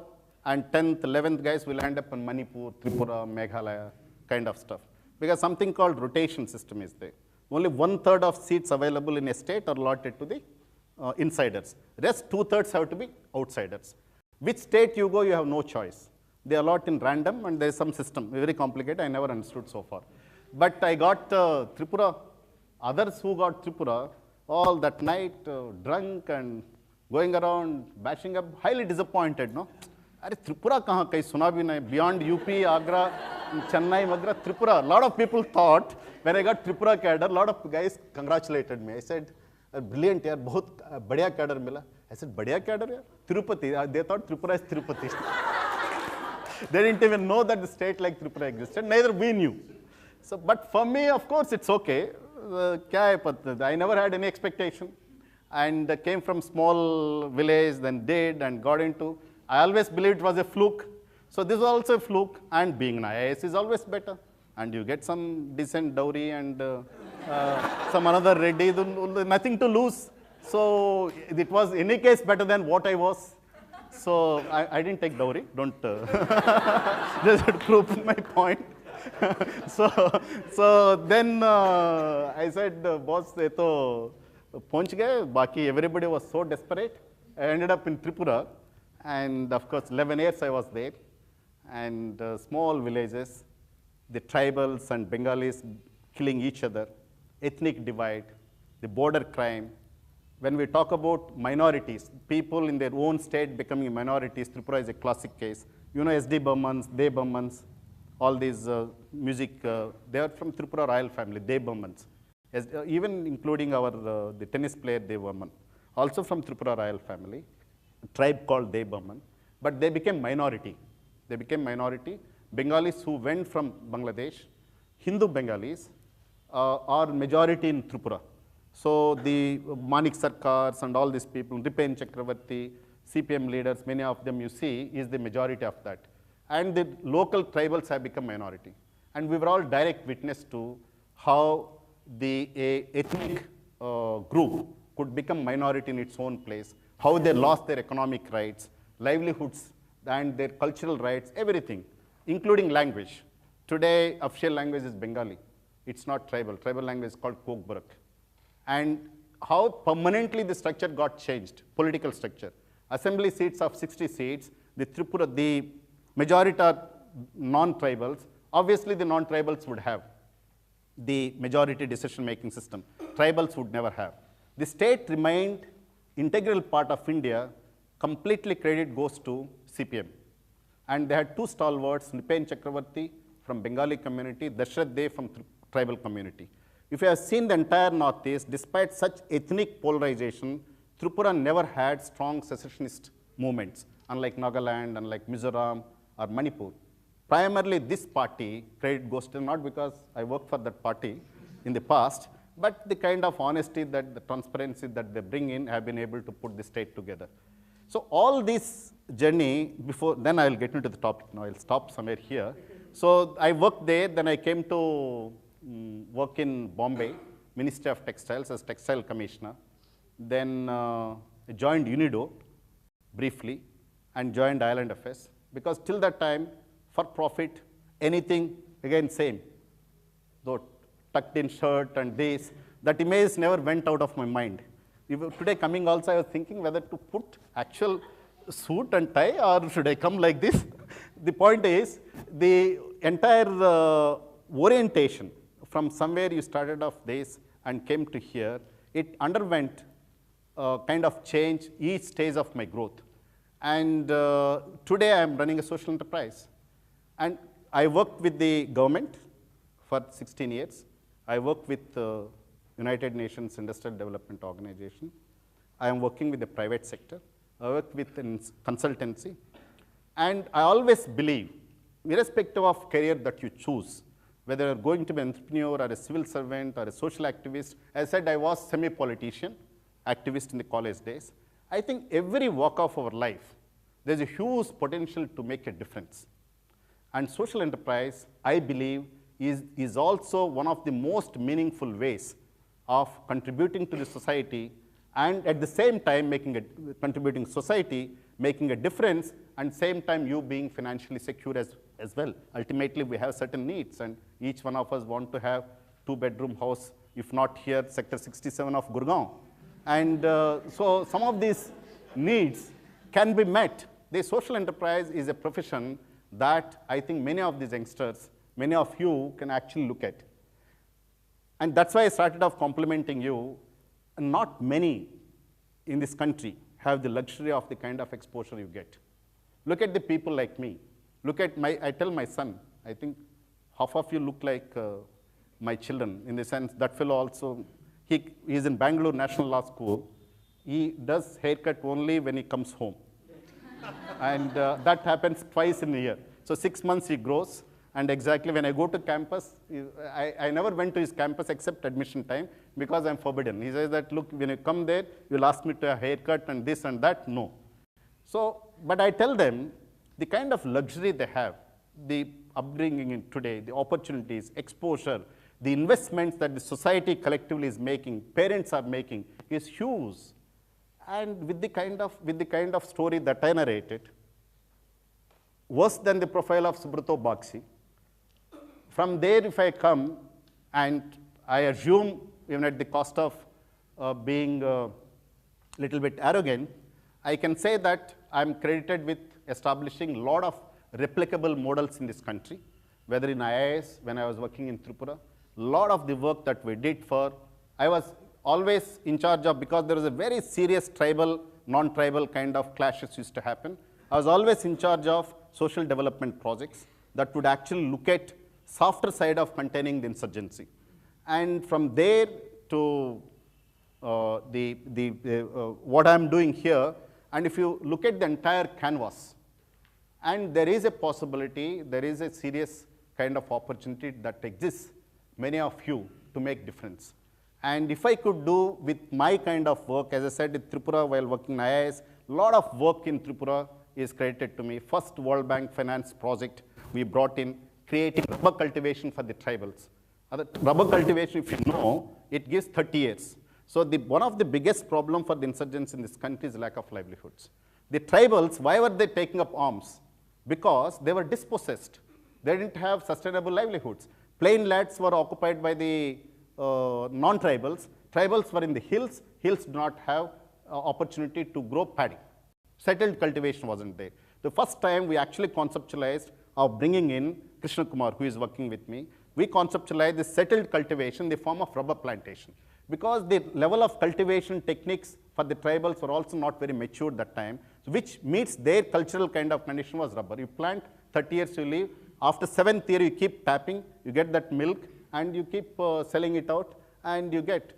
and 10th, 11th guys will end up in Manipur, Tripura, Meghalaya, kind of stuff. Because something called rotation system is there. Only 1/3 of seats available in a state are allotted to the insiders. Rest 2/3 have to be outsiders. Which state you go, you have no choice. They allot in random and there is some system, very complicated, I never understood so far. But I got Tripura, others who got Tripura, all that night drunk and going around, bashing up, highly disappointed, no? Are Tripura kahan kahi suna bhi nahi, beyond UP, Agra, Chennai, Magra, Tripura. A lot of people thought, when I got Tripura cadre, a lot of guys congratulated me. I said, brilliant, yaar, bahut badhiya cadre mila. I said, badhiya cadre, yaar? Tirupati. They thought Tripura is Tirupati. They didn't even know that the state like Tripura existed. Neither we knew. So, but for me, of course, it's okay. I never had any expectation. and came from small village, then did and got into. I always believed it was a fluke. So this was also a fluke, and being an IAS is always better. And you get some decent dowry and some another ready, nothing to lose. So it was in any case better than what I was. So I didn't take dowry, don't just to prove my point. so then I said, boss, ye to पहुंच गए, बाकी everybody was so desperate. I ended up in Tripura, and of course 11 years I was there, and small villages, the tribals and Bengalis killing each other, ethnic divide, the border crime. When we talk about minorities, people in their own state becoming minorities, Tripura is a classic case. You know, SD Burmans, De Burmans, all these music, they are from Tripura royal family, De Burmans. Even including our the tennis player De Burman, also from Tripura royal family, a tribe called De Burman, but they became minority. They became minority. Bengalis who went from Bangladesh, Hindu Bengalis, are majority in Tripura. So the Manik Sarkars and all these people, Ripen Chakravarti, CPM leaders, many of them you see is the majority of that. And the local tribals have become minority. And we were all direct witness to how the ethnic group could become minority in its own place, how they lost their economic rights, livelihoods, and their cultural rights, everything, including language. Today, official language is Bengali. It's not tribal. Tribal language is called Kokborok. And how permanently the structure got changed, political structure. Assembly seats of 60 seats, the Tripura, the majority are non-tribals. Obviously, the non-tribals would have the majority decision-making system. Tribals would never have. The state remained integral part of India. Completely credit goes to CPM. And they had two stalwarts, Nipen Chakravarti from Bengali community, Dashrath Dey from tribal community. If you have seen the entire Northeast, despite such ethnic polarization, Tripura never had strong secessionist movements, unlike Nagaland, unlike Mizoram or Manipur. Primarily this party, credit goes to not because I worked for that party in the past, but the kind of honesty that the transparency that they bring in have been able to put the state together. So all this journey before, then I'll get into the topic now, I'll stop somewhere here. So I worked there, then I came to work in Bombay, Ministry of Textiles as Textile Commissioner. Then I joined UNIDO briefly and joined Island Affairs because till that time, for profit, anything, again same. Though tucked in shirt and this, that image never went out of my mind. Today coming also, I was thinking whether to put actual suit and tie or should I come like this? The point is, the entire orientation from somewhere you started off this and came to here, it underwent kind of change each stage of my growth. And today I am running a social enterprise. And I worked with the government for 16 years. I worked with United Nations Industrial Development Organization. I am working with the private sector. I work with consultancy. And I always believe, irrespective of career that you choose, whether you're going to be an entrepreneur or a civil servant or a social activist, as I said, I was semi-politician, activist in the college days. I think every walk of our life, there's a huge potential to make a difference. And social enterprise, I believe, is also one of the most meaningful ways of contributing to the society and at the same time contributing society, making a difference, and same time you being financially secure as well. Ultimately, we have certain needs, and each one of us want to have 2-bedroom house, if not here, Sector 67 of Gurgaon. And so some of these needs can be met. The social enterprise is a profession that I think many of these youngsters, many of you can actually look at. And that's why I started off complimenting you. And not many in this country have the luxury of the kind of exposure you get. Look at the people like me. Look at I tell my son, I think half of you look like my children in the sense that fellow also, he is in Bangalore National Law School. He does haircut only when he comes home. And that happens twice in a year. So 6 months he grows, And exactly when I go to campus, I never went to his campus except admission time because I'm forbidden. He says that, look, when you come there, you'll ask me to a haircut and this and that. No. So, but I tell them the kind of luxury they have, the upbringing in today, the opportunities, exposure, the investments that the society collectively is making, parents are making, is huge. And with the kind of story that I narrated, worse than the profile of Subrata Bakshi. From there, if I come, and I assume, even at the cost of being a little bit arrogant, I can say that I'm credited with establishing a lot of replicable models in this country, whether in IIS, when I was working in Tripura, a lot of the work that we did I was always in charge of, because there was a very serious tribal, non-tribal kind of clashes used to happen. I was always in charge of social development projects that would actually look at softer side of containing the insurgency. And from there to what I'm doing here, and if you look at the entire canvas, and there is a possibility, there is a serious kind of opportunity that exists, many of you, to make difference. And if I could do with my kind of work, as I said in Tripura while working in IIS, a lot of work in Tripura is credited to me. First World Bank finance project we brought in, creating rubber cultivation for the tribals. Rubber cultivation, if you know, it gives 30 years. So one of the biggest problem for the insurgents in this country is lack of livelihoods. The tribals, why were they taking up arms? Because they were dispossessed. They didn't have sustainable livelihoods. Plain lands were occupied by the non-tribals. Tribals were in the hills. Hills do not have opportunity to grow paddy. Settled cultivation wasn't there. The first time we actually conceptualized of bringing in Krishna Kumar, who is working with me, we conceptualized the settled cultivation in the form of rubber plantation. Because the level of cultivation techniques for the tribals were also not very mature that time, which meets their cultural kind of condition was rubber. You plant, 30 years you leave. After 7th year, you keep tapping, you get that milk, and you keep selling it out, and you get.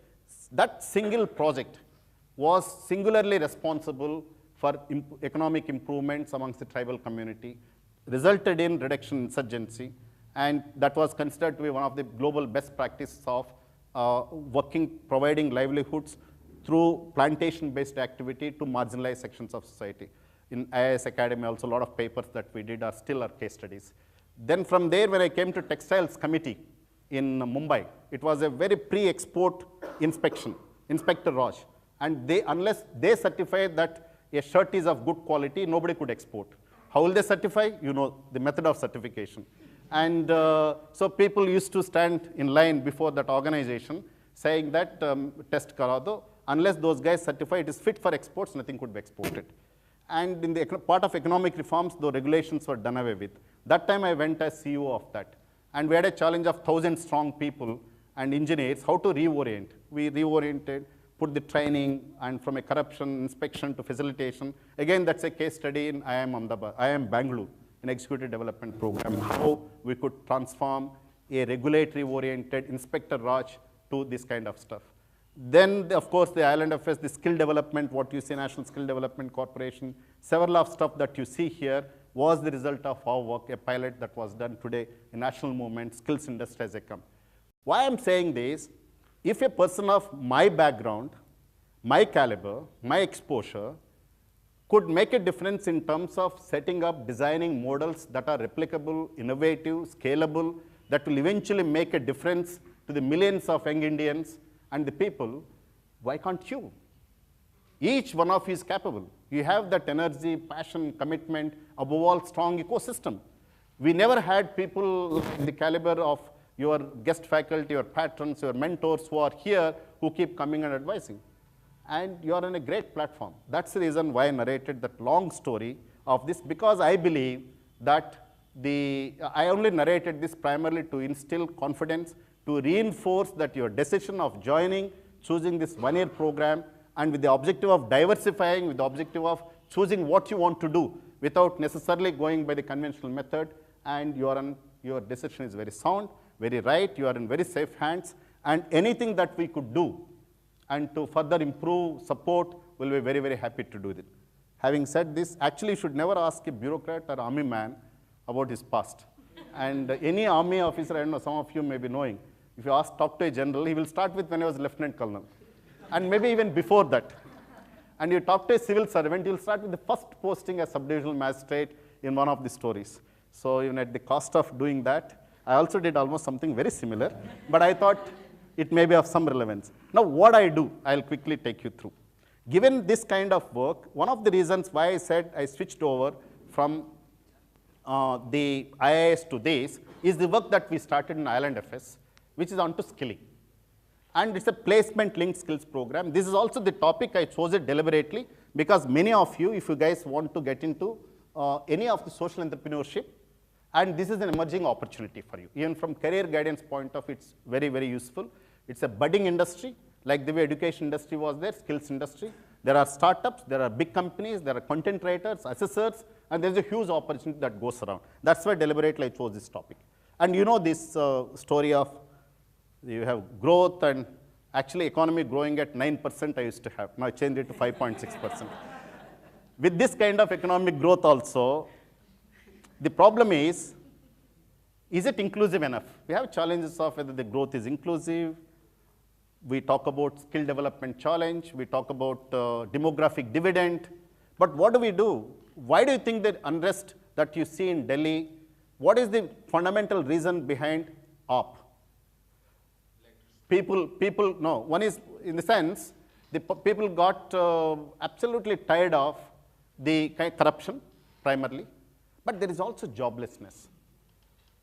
That single project was singularly responsible for economic improvements amongst the tribal community, resulted in reduction in insurgency, and that was considered to be one of the global best practices of providing livelihoods through plantation-based activity to marginalized sections of society. In IIS Academy, also a lot of papers that we did are still our case studies. Then from there, when I came to Textiles Committee in Mumbai, it was a very pre-export inspection, Inspector Raj. And unless they certify that a shirt is of good quality, nobody could export. How will they certify? You know, the method of certification. And so people used to stand in line before that organization saying that test kara do, unless those guys certify it is fit for exports, nothing could be exported. And in the part of economic reforms, the regulations were done away with. That time I went as CEO of that. And we had a challenge of 1,000 strong people and engineers, how to reorient. We reoriented, put the training, and from a corruption inspection to facilitation. Again, that's a case study in IIM Ahmedabad, IIM Bangalore, an executive development program, how we could transform a regulatory-oriented Inspector Raj to this kind of stuff. Then, of course, the Island Affairs, the skill development, what you see, National Skill Development Corporation, several of stuff that you see here was the result of our work, a pilot that was done today in National Movement, Skills Industry has come. Why I'm saying this, if a person of my background, my caliber, my exposure, could make a difference in terms of setting up, designing models that are replicable, innovative, scalable, that will eventually make a difference to the millions of young Indians and the people, why can't you? Each one of you is capable. You have that energy, passion, commitment, above all, strong ecosystem. We never had people like the caliber of your guest faculty, your patrons, your mentors who are here, who keep coming and advising. And you are on a great platform. That's the reason why I narrated that long story of this, because I believe that I only narrated this primarily to instill confidence, to reinforce that your decision of joining, choosing this one-year program, and with the objective of diversifying, with the objective of choosing what you want to do without necessarily going by the conventional method, and your decision is very sound, very right, you are in very safe hands, and anything that we could do and to further improve, support, we'll be very, very happy to do it. Having said this, actually you should never ask a bureaucrat or army man about his past. And any army officer, I don't know, some of you may be knowing, if you ask, talk to a general, he will start with when I was lieutenant colonel, and maybe even before that. And you talk to a civil servant, you'll start with the first posting as subdivisional magistrate in one of the stories. So even at the cost of doing that, I also did almost something very similar, but I thought it may be of some relevance. Now what I do, I'll quickly take you through. Given this kind of work, one of the reasons why I said I switched over from the IIS to this is the work that we started in ILandFS, which is onto skilling. And it's a placement linked skills program. This is also the topic I chose it deliberately because many of you, if you guys want to get into any of the social entrepreneurship, and this is an emerging opportunity for you. Even from career guidance point of view, it's very, very useful. It's a budding industry, like the way education industry was there, skills industry. There are startups, there are big companies, there are content writers, assessors, and there's a huge opportunity that goes around. That's why deliberately I chose this topic. And you know this story of you have growth and actually economy growing at 9% I used to have. Now I changed it to 5.6%. With this kind of economic growth also, the problem is it inclusive enough? We have challenges of whether the growth is inclusive. We talk about skill development challenge. We talk about demographic dividend. But what do? Why do you think that unrest that you see in Delhi, what is the fundamental reason behind AAP? No, one is in the sense, the people got absolutely tired of the corruption primarily, but there is also joblessness.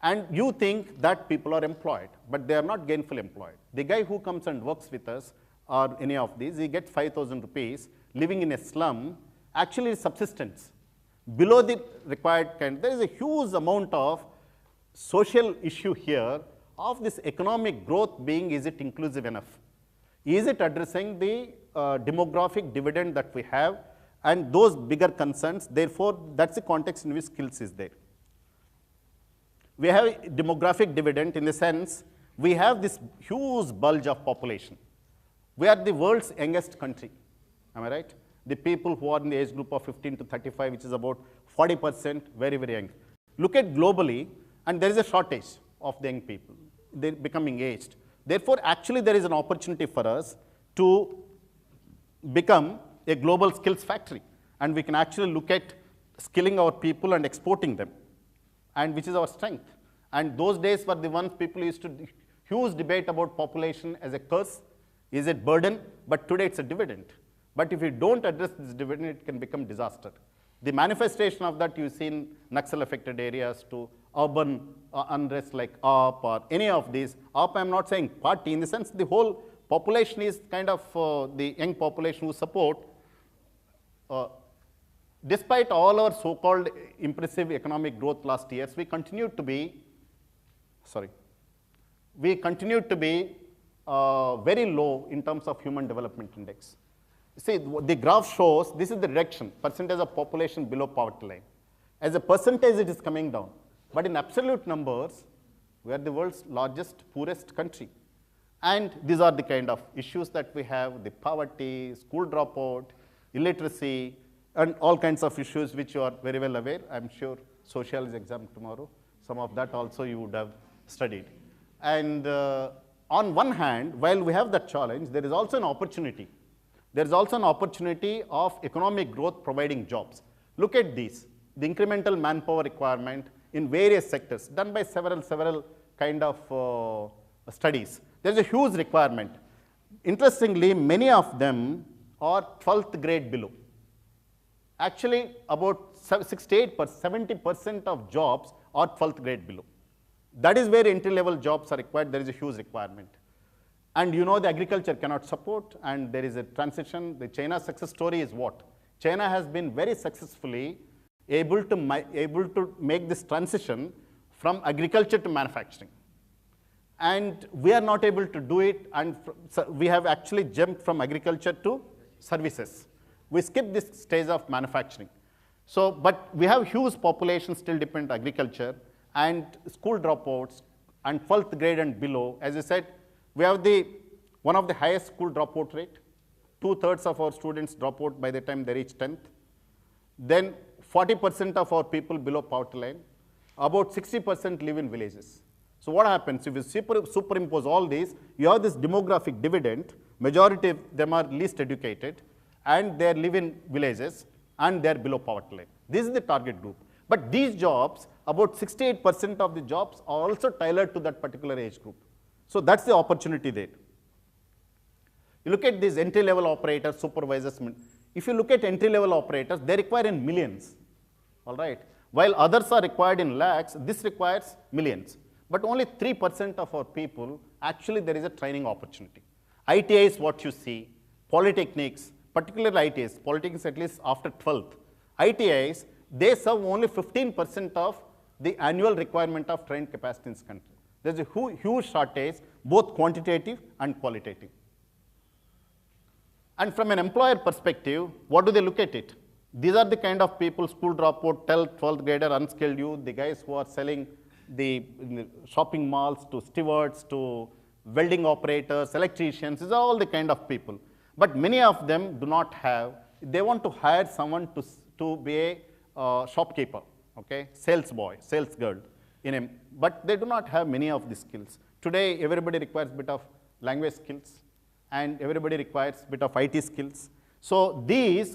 And you think that people are employed, but they are not gainfully employed. The guy who comes and works with us or any of these, he gets 5,000 rupees, living in a slum, actually subsistence. Below the required kind, there is a huge amount of social issue here of this economic growth being, is it inclusive enough? Is it addressing the demographic dividend that we have and those bigger concerns? Therefore, that's the context in which skills is there. We have a demographic dividend in the sense, we have this huge bulge of population. We are the world's youngest country, am I right? The people who are in the age group of 15 to 35, which is about 40%, very, very young. Look at globally, and there is a shortage of the young people. They're becoming aged. Therefore, actually there is an opportunity for us to become a global skills factory. And we can actually look at skilling our people and exporting them, and which is our strength. And those days were the ones people used to, huge debate about population as a curse. Is it burden? But today it's a dividend. But if you don't address this dividend, it can become disaster. The manifestation of that you see in Naxal affected areas to urban unrest like AAP or any of these. AAP, I'm not saying party, in the sense the whole population is kind of the young population who support. Despite all our so-called impressive economic growth last years, we continue to be very low in terms of Human Development Index. See, the graph shows this is the direction, percentage of population below poverty line. As a percentage, it is coming down. But in absolute numbers, we are the world's largest, poorest country. And these are the kind of issues that we have, the poverty, school dropout, illiteracy, and all kinds of issues which you are very well aware. I'm sure sociology exam tomorrow, some of that also you would have studied. And on one hand, while we have that challenge, there is also an opportunity. There is also an opportunity of economic growth providing jobs. Look at these, the incremental manpower requirement in various sectors done by several kind of studies. There is a huge requirement. Interestingly, many of them are 12th grade below. Actually, about 68%, 70% of jobs are 12th grade below. That is where entry-level jobs are required. There is a huge requirement. And you know the agriculture cannot support, and there is a transition. The China success story is what? China has been very successfully able to make this transition from agriculture to manufacturing. And we are not able to do it, and so we have actually jumped from agriculture to services. We skip this stage of manufacturing. So, but we have huge population still dependent on agriculture, and school dropouts, and 12th grade and below. As I said, we have one of the highest school dropout rate. 2/3 of our students drop out by the time they reach 10th. Then 40% of our people below poverty line. about 60% live in villages. So what happens if you superimpose all these, you have this demographic dividend, majority of them are least educated, and they live in villages, and they're below poverty line. This is the target group. But these jobs, about 68% of the jobs are also tailored to that particular age group. So that's the opportunity there. You look at these entry-level operators, supervisors. If you look at entry-level operators, they require in millions, all right? While others are required in lakhs, this requires millions. But only 3% of our people, actually there is a training opportunity. ITI is what you see, polytechnics, particularly ITIs, polytechnics at least after 12th. ITIs, they serve only 15% of the annual requirement of trained capacity in this country. There's a huge shortage, both quantitative and qualitative. And from an employer perspective, what do they look at it? These are the kind of people, school dropout, 12th grader, unskilled youth, the guys who are selling in the shopping malls, to stewards, to welding operators, electricians. These are all the kind of people. But many of them do not have, they want to hire someone to be a shopkeeper, okay, sales boy, sales girl, but they do not have many of the skills. Today, everybody requires a bit of language skills, and everybody requires a bit of IT skills. So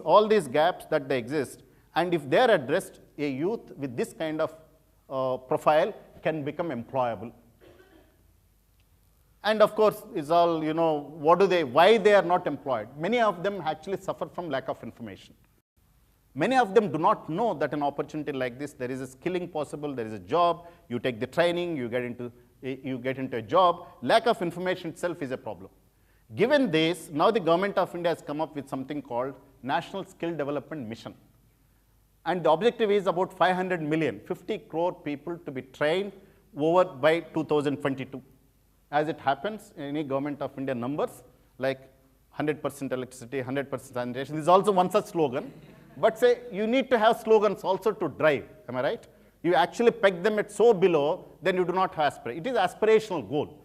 all these gaps that they exist, and if they are addressed, a youth with this kind of profile can become employable. And of course, is all, why they are not employed? Many of them actually suffer from lack of information. Many of them do not know that an opportunity like this, there is a skilling possible, there is a job, you take the training, you get into a job. Lack of information itself is a problem. Given this, now the government of India has come up with something called National Skill Development Mission. And the objective is about 500 million, 50 crore people to be trained over by 2022. As it happens, any government of India numbers, like 100% electricity, 100% sanitation, is also one such slogan. But say, you need to have slogans also to drive, am I right? You actually peg them at so below, then you do not have aspiration. It is aspirational goal.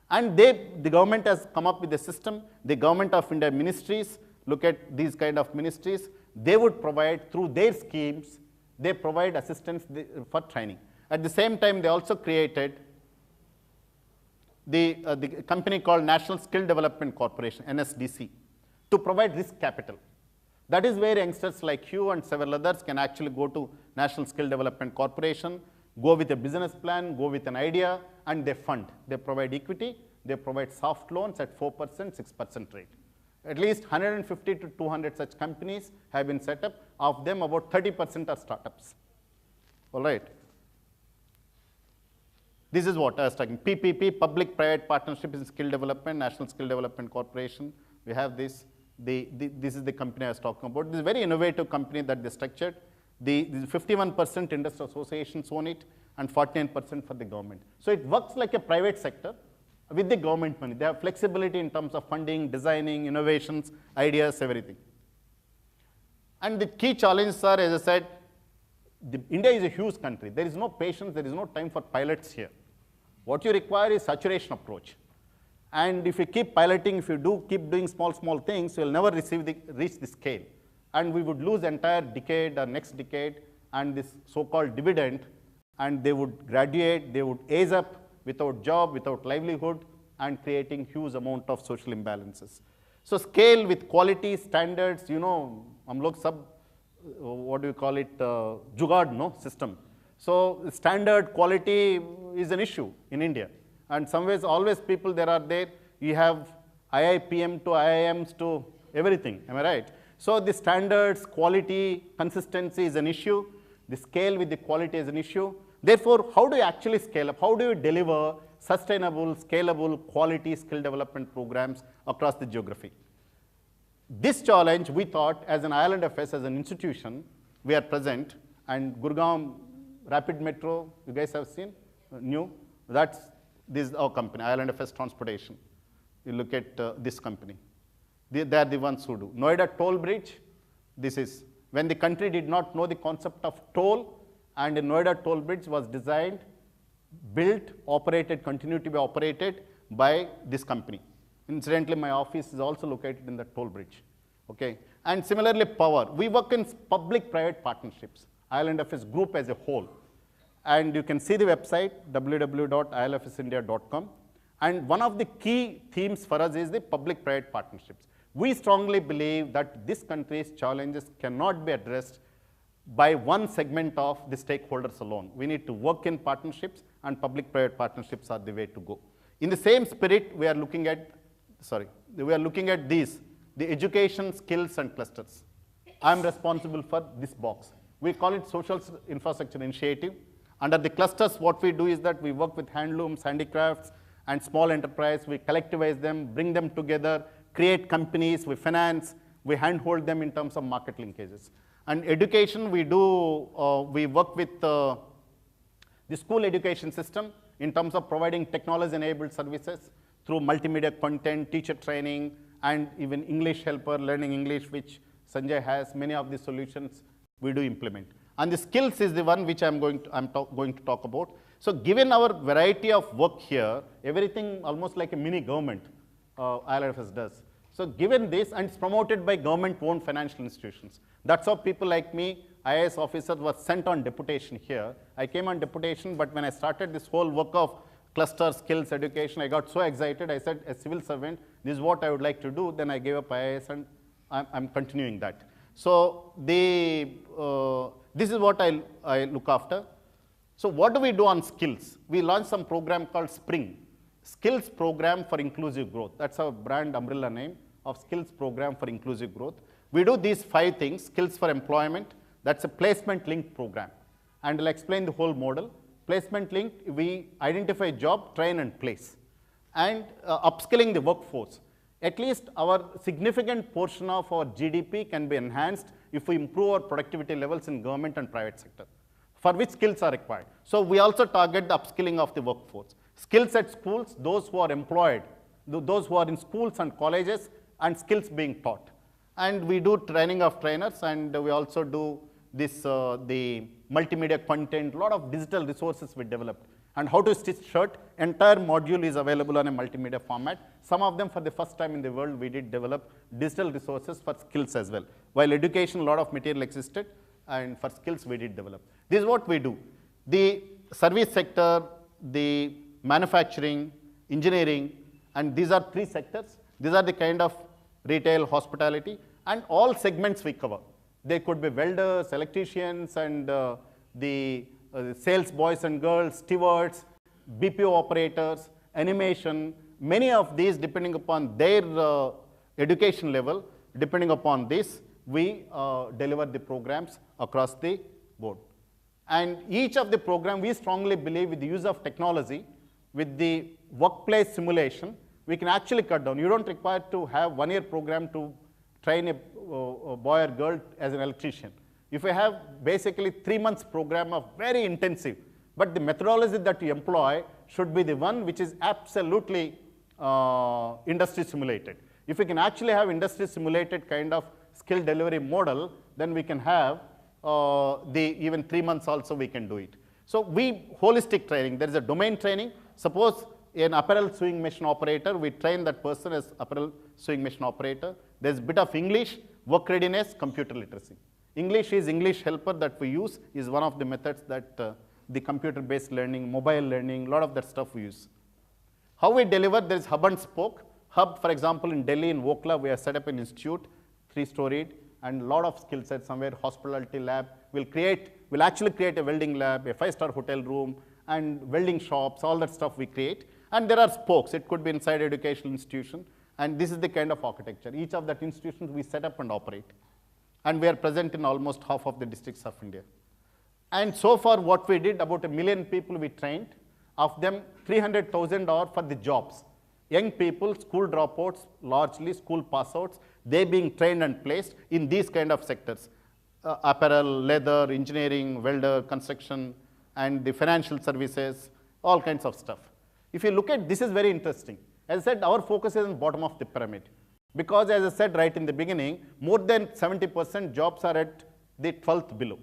And the government has come up with a system. The government of India ministries, look at these kind of ministries, they would provide through their schemes, they provide assistance for training. At the same time, they also created the company called National Skill Development Corporation, NSDC, to provide risk capital. That is where youngsters like you and several others can actually go to National Skill Development Corporation, go with a business plan, go with an idea, and they fund. They provide equity, they provide soft loans at 4%, 6% rate. At least 150 to 200 such companies have been set up. Of them, about 30% are startups. All right. This is what I was talking. PPP, Public-Private Partnership in Skill Development, National Skill Development Corporation. We have this. This is the company I was talking about. This is a very innovative company that they structured. The 51% industry associations own it, and 49% for the government. So it works like a private sector with the government money. They have flexibility in terms of funding, designing, innovations, ideas, everything. And the key challenges are, as I said, India is a huge country. There is no patience, there is no time for pilots here. What you require is saturation approach. And if you keep piloting, if you keep doing small things, you will never reach the scale. And we would lose entire decade or next decade and this so-called dividend, and they would graduate, they would age up without job, without livelihood, and creating huge amount of social imbalances. So scale with quality, standards, हम लोग सब, what do you call it, जुगाड़, no, system. So standard quality is an issue in India. And some ways, always people there are there. You have IIPM to IIMs to everything, am I right? So the standards, quality, consistency is an issue. The scale with the quality is an issue. Therefore, how do you actually scale up? How do you deliver sustainable, scalable, quality skill development programs across the geography? This challenge, we thought, as an IL&FS, as an institution, we are present, and Gurgaon Rapid Metro, you guys have seen, this is our company, IL&FS Transportation. You look at this company. They are the ones who do. Noida Toll Bridge, this is when the country did not know the concept of toll, and the Noida Toll Bridge was designed, built, operated, continued to be operated by this company. Incidentally, my office is also located in the toll bridge. Okay? And similarly, power. We work in public-private partnerships, IL&FS group as a whole. And you can see the website, www.ilfsindia.com. And one of the key themes for us is the public-private partnerships. We strongly believe that this country's challenges cannot be addressed by one segment of the stakeholders alone. We need to work in partnerships, and public-private partnerships are the way to go. In the same spirit, we are looking at, these, the education, skills, and clusters. I'm responsible for this box. We call it Social Infrastructure Initiative. Under the clusters, what we do is that we work with handlooms, handicrafts, and small enterprise. We collectivize them, bring them together, create companies, we finance, we handhold them in terms of market linkages. And education, we work with the school education system in terms of providing technology-enabled services through multimedia content, teacher training, and even English helper, learning English, which Sanjay has. Many of the solutions we do implement. And the skills is the one which I'm going to talk about. So given our variety of work here, everything almost like a mini government, ILFS does. So given this, and it's promoted by government-owned financial institutions. That's how people like me, IAS officers, were sent on deputation here. I came on deputation, but when I started this whole work of cluster, skills, education, I got so excited. I said, as civil servant, this is what I would like to do. Then I gave up IAS, and I'm continuing that. So this is what I look after. So what do we do on skills? We launched some program called Spring, Skills Program for Inclusive Growth. That's our brand umbrella name of Skills Program for Inclusive Growth. We do these 5 things: skills for employment, that's a placement linked program. And I'll explain the whole model. Placement linked, we identify job, train, and place. And upskilling the workforce. At least our significant portion of our GDP can be enhanced if we improve our productivity levels in government and private sector, for which skills are required. So we also target the upskilling of the workforce. Skills at schools, those who are employed, those who are in schools and colleges, and skills being taught. And we do training of trainers, and we also do this, the multimedia content, a lot of digital resources we developed. And how to stitch shirt, entire module is available on a multimedia format. Some of them, for the first time in the world, we did develop digital resources for skills as well. While education, a lot of material existed, and for skills, we did develop. This is what we do. The service sector, the manufacturing, engineering, and these are 3 sectors. These are the kind of retail, hospitality, and all segments we cover. They could be welders, electricians, and the sales boys and girls, stewards, BPO operators, animation, many of these, depending upon their education level, depending upon this, we deliver the programs across the board. And each of the program, we strongly believe with the use of technology, with the workplace simulation, we can actually cut down. You don't require to have 1-year program to train a boy or girl as an electrician. If you have basically 3 months program of very intensive, but the methodology that you employ should be the one which is absolutely industry simulated. If we can actually have industry simulated kind of skill delivery model, then we can have even 3 months also we can do it. So holistic training, there is a domain training. Suppose an apparel sewing machine operator, we train that person as apparel sewing machine operator. There's a bit of English, work readiness, computer literacy. English is English helper that we use, is one of the methods that the computer-based learning, mobile learning, a lot of that stuff we use. How we deliver, there is hub and spoke. Hub, for example, in Delhi, in Wokla, we have set up an institute, 3-storied, and a lot of skill sets somewhere, hospitality lab. We'll actually create a welding lab, a 5-star hotel room, and welding shops, all that stuff we create. And there are spokes. It could be inside educational institution. And this is the kind of architecture. Each of that institutions we set up and operate. And we are present in almost half of the districts of India. And so far what we did, about 1 million people we trained. Of them, 300,000 are for the jobs. Young people, school dropouts, largely school passouts, they being trained and placed in these kind of sectors. Apparel, leather, engineering, welder, construction, and the financial services, all kinds of stuff. If you look at, this is very interesting. As I said, our focus is on bottom of the pyramid. Because as I said right in the beginning, more than 70% jobs are at the 12th below.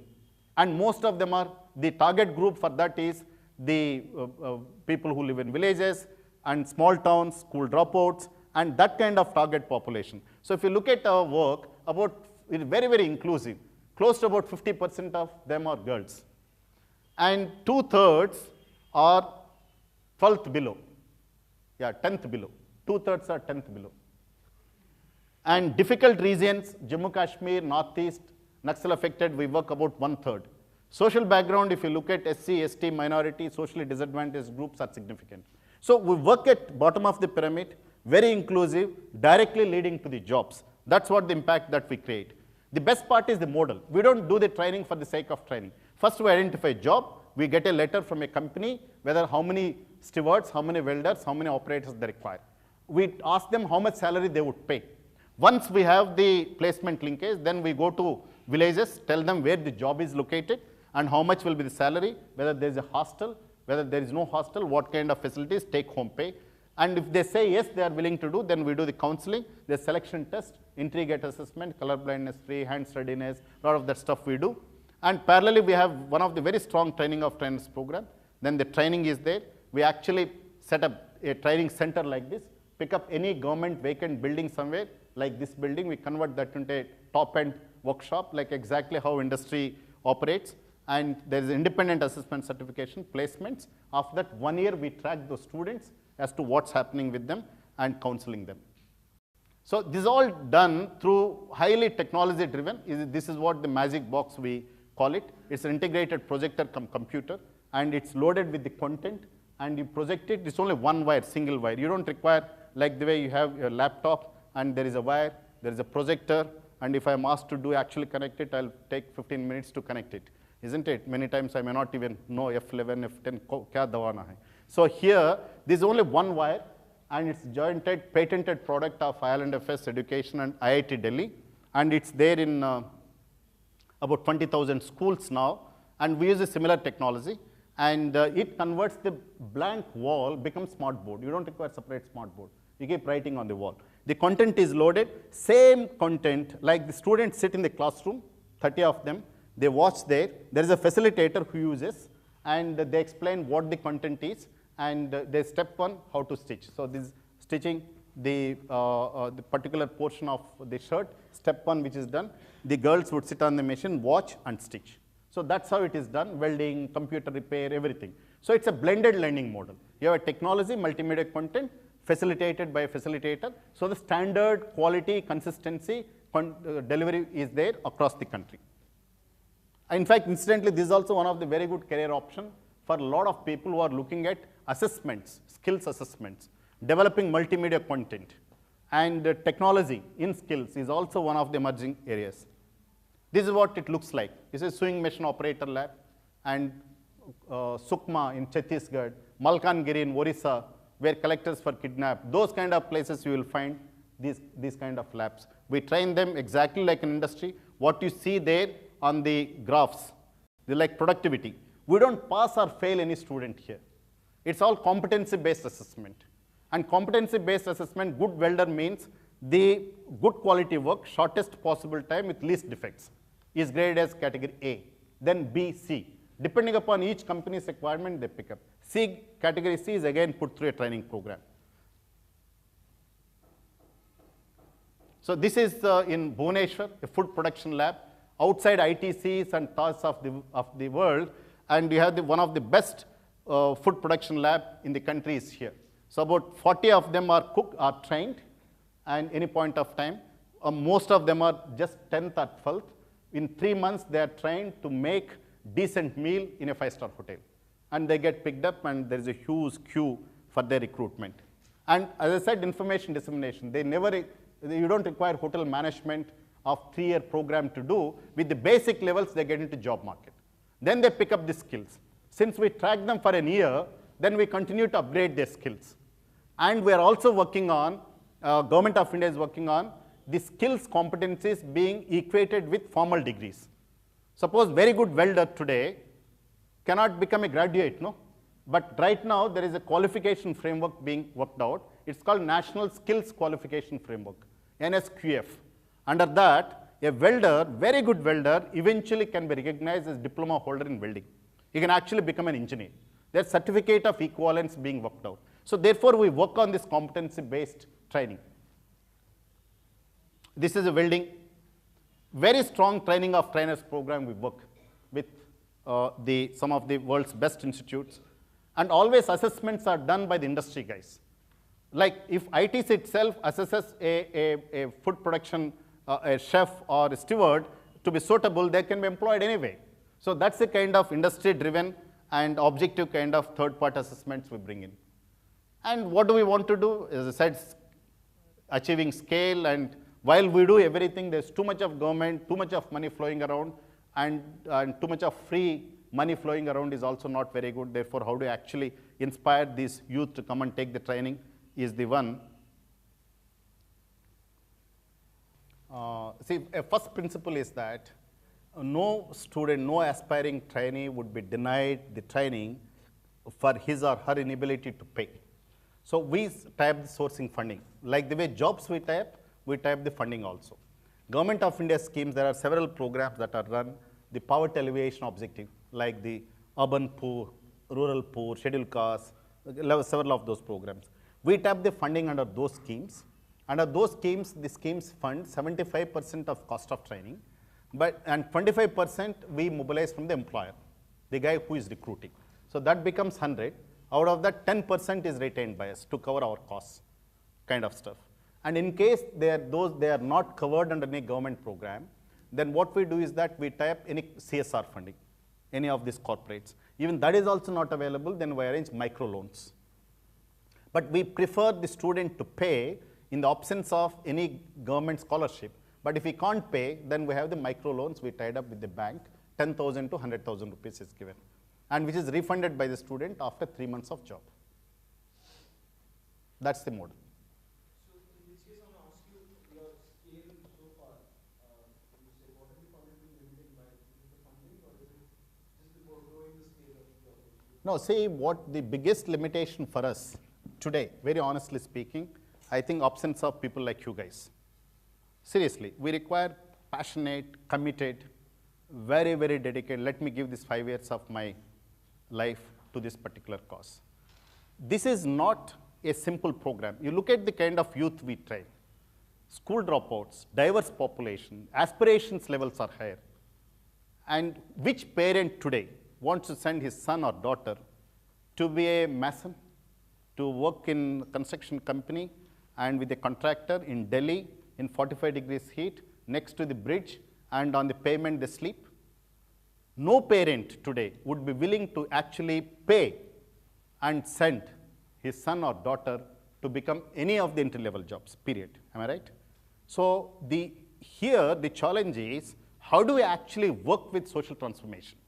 And most of them are, the target group for that is the people who live in villages and small towns, school dropouts, and that kind of target population. So if you look at our work, it's very, very inclusive. Close to about 50% of them are girls. and 2/3 are 12th below. Yeah, 10th below. 2/3 are 10th below. And difficult regions, Jammu Kashmir, Northeast, Naxal affected, we work about 1/3. Social background, if you look at SC, ST, minority, socially disadvantaged groups are significant. So we work at bottom of the pyramid, very inclusive, directly leading to the jobs. That's what the impact that we create. The best part is the model. We don't do the training for the sake of training. First we identify a job, we get a letter from a company, whether how many stewards, how many welders, how many operators they require. We ask them how much salary they would pay. Once we have the placement linkage, then we go to villages, tell them where the job is located and how much will be the salary, whether there is a hostel, whether there is no hostel, what kind of facilities, take home pay. And if they say yes, they are willing to do, then we do the counseling, the selection test, entry gate assessment, color blindness free, hand steadiness, a lot of that stuff we do. And parallelly, we have one of the very strong training of trainers program. Then the training is there. We actually set up a training center like this, pick up any government vacant building somewhere, like this building, we convert that into a top-end workshop, like exactly how industry operates. And there is independent assessment certification, placements. After that, 1 year, we track those students as to what's happening with them and counseling them. So this is all done through highly technology driven. This is what the magic box we call it. It's an integrated projector computer, and it's loaded with the content, and you project it. It's only one wire, single wire. You don't require, like the way you have your laptop, and there is a wire, there is a projector, and if I'm asked to do actually connect it, I'll take 15 minutes to connect it, isn't it? Many times I may not even know F11, F10, kya dawana hai. So here, this is only one wire, and it's jointed, patented product of IL&FS Education and IIT Delhi, and it's there in about 20,000 schools now, and we use a similar technology, and it converts the blank wall becomes smart board. You don't require separate smart board. You keep writing on the wall. The content is loaded, same content, like the students sit in the classroom, 30 of them, they watch there. There is a facilitator who uses, and they explain what the content is, and they step one, how to stitch. So this stitching the particular portion of the shirt, step one which is done, the girls would sit on the machine, watch and stitch. So that's how it is done, welding, computer repair, everything. So it's a blended learning model. You have a technology, multimedia content, facilitated by a facilitator. So the standard quality, consistency, delivery is there across the country. In fact, incidentally, this is also one of the very good career option for a lot of people who are looking at assessments, skills assessments, developing multimedia content, and technology in skills is also one of the emerging areas. This is what it looks like. This is sewing machine operator lab, and Sukma in Chhattisgarh, Malkangiri in Orissa, where collectors were kidnapped. Those kind of places you will find these kind of labs. We train them exactly like an industry. What you see there on the graphs, they like productivity. We don't pass or fail any student here. It's all competency-based assessment. And competency-based assessment, good welder means the good quality work, shortest possible time with least defects, is graded as category A, then B, C. Depending upon each company's requirement, they pick up. C, category C is again put through a training program. So this is in Bhubaneswar, a food production lab, outside ITCs and TAS of the world, and you have one of the best food production lab in the country is here. So about 40 of them are trained, and any point of time. Most of them are just 10th or 12th. In 3 months, they are trained to make decent meal in a 5-star hotel. And they get picked up, and there is a huge queue for their recruitment. And as I said, information dissemination. You don't require hotel management of 3-year program to do. With the basic levels, they get into job market. Then they pick up the skills. Since we track them for a year, then we continue to upgrade their skills. And we are also working on, Government of India is working on the skills competencies being equated with formal degrees. Suppose very good welder today cannot become a graduate, no? But right now, there is a qualification framework being worked out. It's called National Skills Qualification Framework, NSQF. Under that, a welder, very good welder, eventually can be recognized as diploma holder in welding. He can actually become an engineer. There's certificate of equivalence being worked out. So therefore, we work on this competency-based training. This is a welding. Very strong training of trainers program we work with some of the world's best institutes. And always assessments are done by the industry guys. Like if ITC itself assesses a food production, a chef or a steward to be suitable, they can be employed anyway. So that's the kind of industry-driven and objective kind of third-party assessments we bring in. And what do we want to do? As I said, achieving scale, and while we do everything, there's too much of government, too much of money flowing around, and too much of free money flowing around is also not very good. Therefore, how do you actually inspire these youth to come and take the training is the one. See, a first principle is that no student, no aspiring trainee would be denied the training for his or her inability to pay. So we type the sourcing funding. Like the way jobs we type the funding also. Government of India schemes, there are several programs that are run. The poverty alleviation objective, like the urban poor, rural poor, scheduled castes, several of those programs. We tap the funding under those schemes. Under those schemes, the schemes fund 75% of cost of training, and 25% we mobilize from the employer, the guy who is recruiting. So that becomes 100. Out of that, 10% is retained by us to cover our costs, kind of stuff. And in case they are not covered under any government program, then what we do is that we tie up any CSR funding, any of these corporates. Even that is also not available, then we arrange micro loans. But we prefer the student to pay in the absence of any government scholarship. But if we can't pay, then we have the micro loans we tied up with the bank, 10,000 to 100,000 rupees is given, and which is refunded by the student after 3 months of job. That's the model. So in this case, I want to ask you your scale so far. You say what are the funding being limited by? Is it the funding, or is it just about growing the scale of the opportunity? No, see, what the biggest limitation for us today, very honestly speaking, I think absence of people like you guys. Seriously, we require passionate, committed, very, very dedicated. Let me give this 5 years of my life to this particular cause. This is not a simple program. You look at the kind of youth we train, school dropouts, diverse population, aspirations levels are higher. And which parent today wants to send his son or daughter to be a mason, to work in a construction company and with a contractor in Delhi in 45 degrees heat next to the bridge, and on the pavement they sleep? No parent today would be willing to actually pay and send his son or daughter to become any of the entry-level jobs, period. Am I right? So here the challenge is, how do we actually work with social transformation?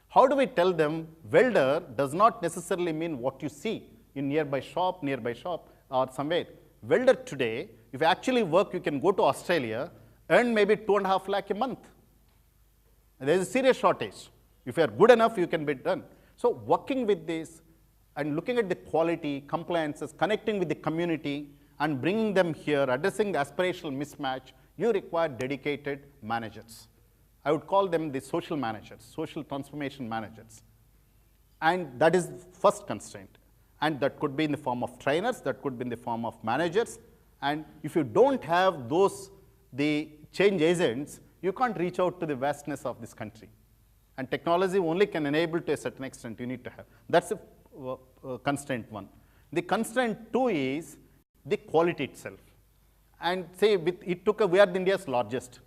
How do we tell them welder does not necessarily mean what you see in nearby shop or somewhere. Welder today, if you actually work, you can go to Australia, earn maybe 2.5 lakh a month. There is a serious shortage. If you are good enough, you can be done. So working with this and looking at the quality, compliances, connecting with the community and bringing them here, addressing the aspirational mismatch, you require dedicated managers. I would call them the social managers, social transformation managers. And that is first constraint. And that could be in the form of trainers, that could be in the form of managers. And if you don't have the change agents, you can't reach out to the vastness of this country. And technology only can enable to a certain extent you need to have. That's a constraint one. The constraint two is the quality itself. And say we are India's largest.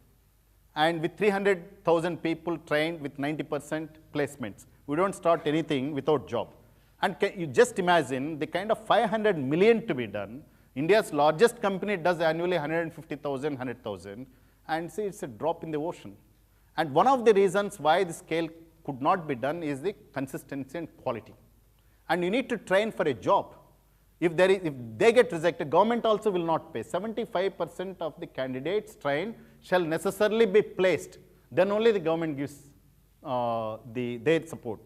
And with 300,000 people trained with 90% placements, we don't start anything without job. And you just imagine the kind of 500 million to be done. India's largest company does annually 150,000, 100,000, and see, it's a drop in the ocean. And one of the reasons why the scale could not be done is the consistency and quality. And you need to train for a job. If they get rejected, government also will not pay. 75% of the candidates trained shall necessarily be placed. Then only the government gives their support.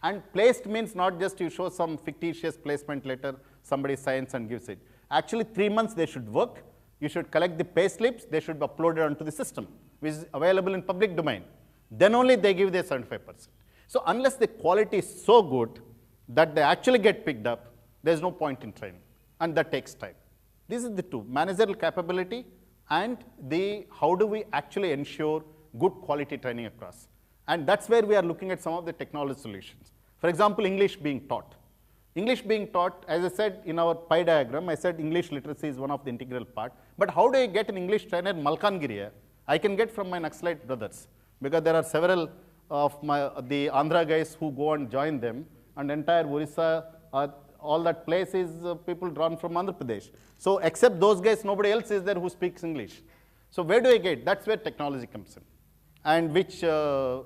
And placed means not just you show some fictitious placement letter, somebody signs and gives it. Actually, 3 months they should work. You should collect the pay slips. They should be uploaded onto the system, which is available in public domain. Then only they give their 75%. So unless the quality is so good that they actually get picked up, there's no point in training, and that takes time. These are the two, managerial capability and how do we actually ensure good quality training across. And that's where we are looking at some of the technology solutions. For example, English being taught. English being taught, as I said in our pie diagram, I said English literacy is one of the integral part. But how do I get an English trainer in Malkangiri? I can get from my Naxalite brothers, because there are several of the Andhra guys who go and join them, and entire Orissa, all that place is people drawn from Andhra Pradesh. So except those guys, nobody else is there who speaks English. So where do I get? That's where technology comes in. And which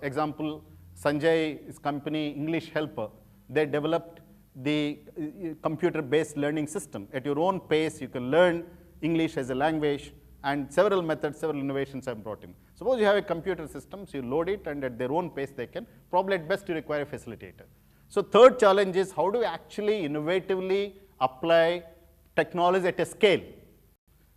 example, Sanjay's company, English Helper, they developed the computer-based learning system. At your own pace, you can learn English as a language, and several methods, several innovations have brought in. Suppose you have a computer system, so you load it, and at their own pace they can. Probably at best you require a facilitator. So third challenge is how do we actually innovatively apply technology at a scale,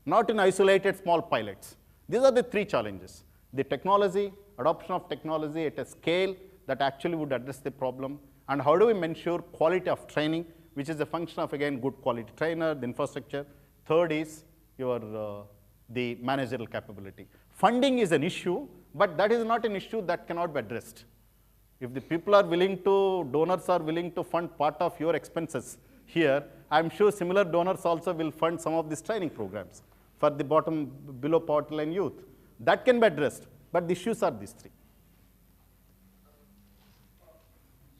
not in isolated small pilots. These are the three challenges. The technology, adoption of technology at a scale that actually would address the problem, and how do we ensure quality of training, which is a function of, again, good quality trainer, the infrastructure. Third is your the managerial capability. Funding is an issue, but that is not an issue that cannot be addressed. If the people are willing to, donors are willing to fund part of your expenses here, I'm sure similar donors also will fund some of these training programs for the below poverty line youth. That can be addressed, but the issues are these three.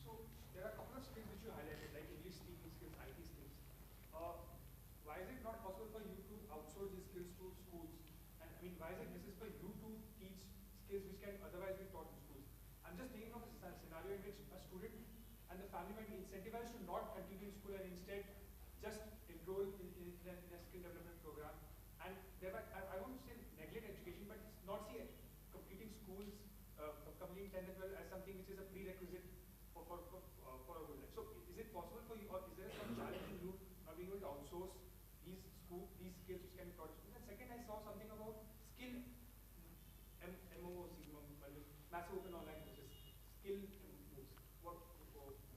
So there are a couple of skills which you highlighted, like English speaking skills, IT skills. Why is it not possible for you to outsource these skills to schools? And I mean, why is it necessary for you to teach skills which can otherwise be taught in schools? I'm just thinking of a scenario in which a student and the family might be incentivized to not continue in school and instead just enroll in a skill development program. And thereby, I won't say neglect education, but not see completing schools, completing 10 and 12 as something which is a prerequisite for a good life. So is it possible for you, or is there some challenge in you not being able to outsource these skills which can be taught? And second, I saw something about skill MOOC, massive open online courses, skill MOOCs.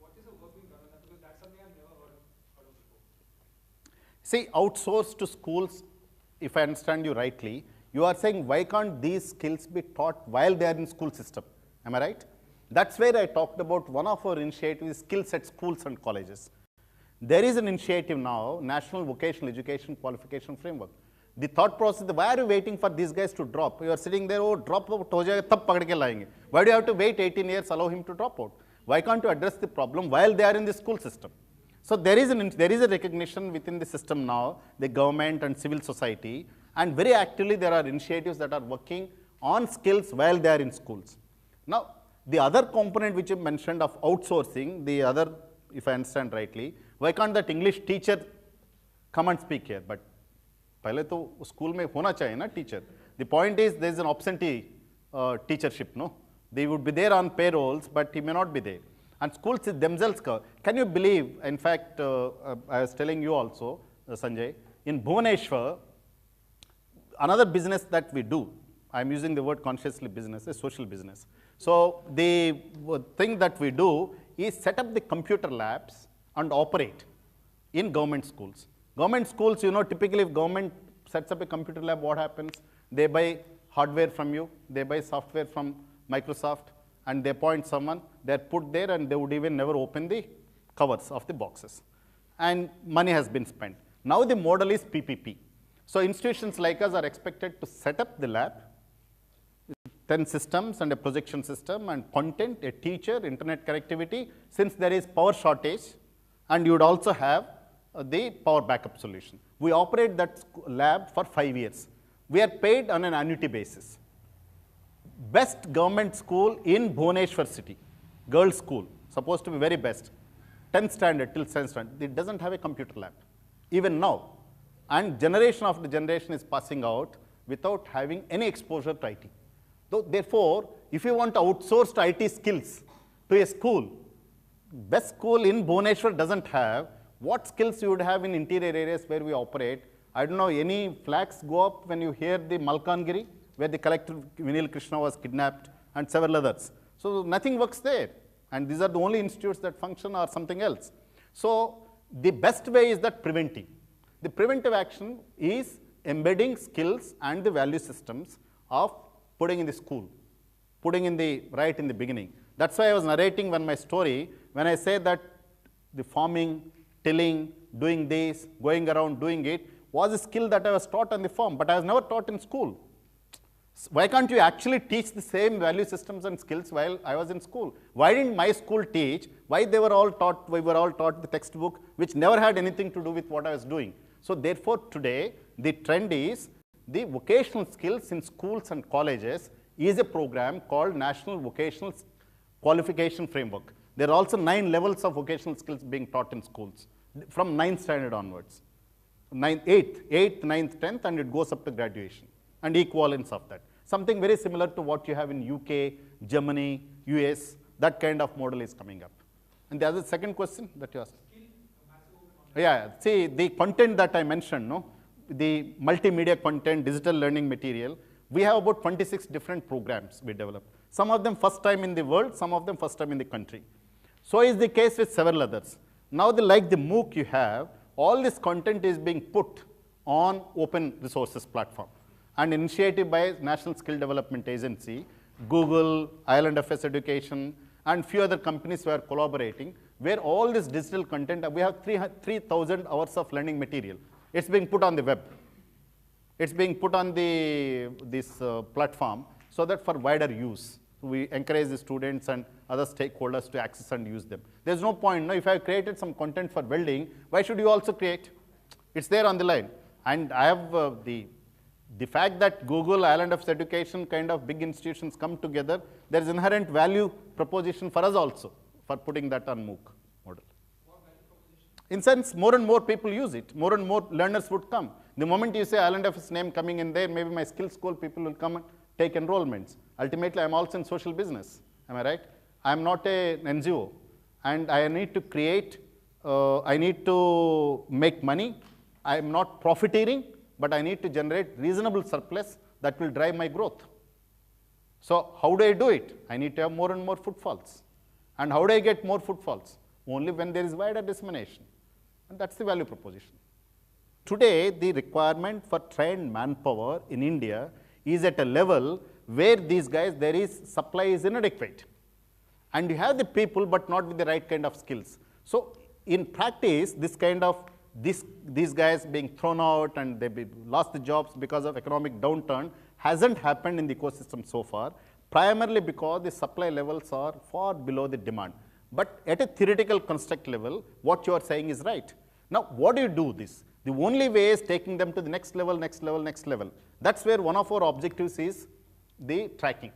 What is the work being done on that? Because that's something I've never heard of before. See, outsourced to schools, if I understand you rightly, you are saying why can't these skills be taught while they are in school system? Am I right? That's where I talked about one of our initiatives, skills at schools and colleges. There is an initiative now, National Vocational Education Qualification Framework. The thought process, why are you waiting for these guys to drop? You are sitting there, oh, drop out, ho jayega, tab pakad ke layenge. Why do you have to wait 18 years, allow him to drop out? Why can't you address the problem while they are in the school system? So there is a recognition within the system now, the government and civil society, and very actively there are initiatives that are working on skills while they are in schools. Now, the other component which you mentioned of outsourcing, the other, if I understand rightly, why can't that English teacher come and speak here? But पहले तो school में होना चाहिए ना teacher. The point is there is an absentee teachership, no? They would be there on payrolls, but he may not be there. And schools themselves, can you believe, in fact, I was telling you also, Sanjay, in Bhubaneswar, another business that we do, I'm using the word consciously business, a social business. So the thing that we do is set up the computer labs and operate in government schools. Government schools, you know, typically if government sets up a computer lab, what happens? They buy hardware from you, they buy software from Microsoft, and they appoint someone, they're put there and they would even never open the covers of the boxes. And money has been spent. Now the model is PPP. So institutions like us are expected to set up the lab, 10 systems and a projection system and content, a teacher, internet connectivity, since there is power shortage, and you would also have the power backup solution. We operate that lab for 5 years. We are paid on an annuity basis. Best government school in Bhubaneswar city, girls school, supposed to be very best, 10th standard till 10th standard, it doesn't have a computer lab, even now. And generation after generation is passing out without having any exposure to IT. Therefore, if you want outsourced IT skills to a school, best school in Bhubaneswar doesn't have, what skills you would have in interior areas where we operate? I don't know, any flags go up when you hear the Malkangiri, where the collector Vinil Krishna was kidnapped, and several others. So nothing works there. And these are the only institutes that function or something else. So the best way is that preventing. The preventive action is embedding skills and the value systems of putting in the school. putting in the right in the beginning. That's why I was narrating my story when I say that the farming, tilling, doing this, going around doing it was a skill that I was taught on the farm, but I was never taught in school. Why can't you actually teach the same value systems and skills while I was in school? Why didn't my school teach? Why we were all taught the textbook which never had anything to do with what I was doing? So therefore today the trend is the vocational skills in schools and colleges is a program called National Vocational Qualification Framework. There are also 9 levels of vocational skills being taught in schools from 9th standard onwards. 8th, 9th, 10th, and it goes up to graduation and equivalence of that. Something very similar to what you have in UK, Germany, US, that kind of model is coming up. And the other second question that you asked? Yeah, see the content that I mentioned, no? The multimedia content, digital learning material, we have about 26 different programs we developed. Some of them first time in the world, some of them first time in the country. So is the case with several others. Now like the MOOC you have, all this content is being put on open resources platform. An initiative by National Skill Development Agency, Google, ILandFS Education, and few other companies were collaborating, where all this digital content, we have 3,000 hours of learning material. It's being put on the web. It's being put on this platform so that for wider use. We encourage the students and other stakeholders to access and use them. There's no point, no, if I have created some content for welding, why should you also create? It's there on the line. And I have the fact that Google, ILandFS Education kind of big institutions come together, there is inherent value proposition for us also for putting that on MOOC model. In sense, more and more people use it, more and more learners would come. The moment you say ILandFS name coming in there, maybe my skill school people will come and take enrollments. Ultimately, I'm also in social business, am I right? I'm not an NGO, and I need to create, I need to make money. I'm not profiteering, but I need to generate reasonable surplus that will drive my growth. So how do I do it? I need to have more and more footfalls. And how do I get more footfalls? Only when there is wider dissemination. And that's the value proposition. Today, the requirement for trained manpower in India is at a level where these guys, there is supply is inadequate. And you have the people, but not with the right kind of skills. So in practice, this kind of these guys being thrown out and they lost the jobs because of economic downturn hasn't happened in the ecosystem so far, primarily because the supply levels are far below the demand. But at a theoretical construct level, what you are saying is right. Now, what do you do this? The only way is taking them to the next level, next level, next level. That's where one of our objectives is the tracking.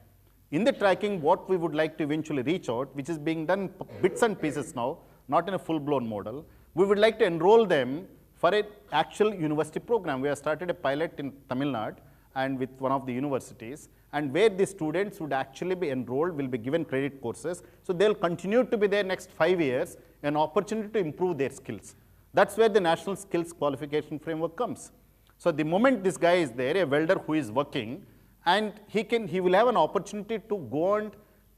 In the tracking, what we would like to eventually reach out, which is being done bits and pieces now, not in a full-blown model, we would like to enroll them for an actual university program. We have started a pilot in Tamil Nadu and with one of the universities, and where the students would actually be enrolled, will be given credit courses. So they'll continue to be there next 5 years, an opportunity to improve their skills. That's where the National Skills Qualification Framework comes. So the moment this guy is there, a welder who is working, and he will have an opportunity to go and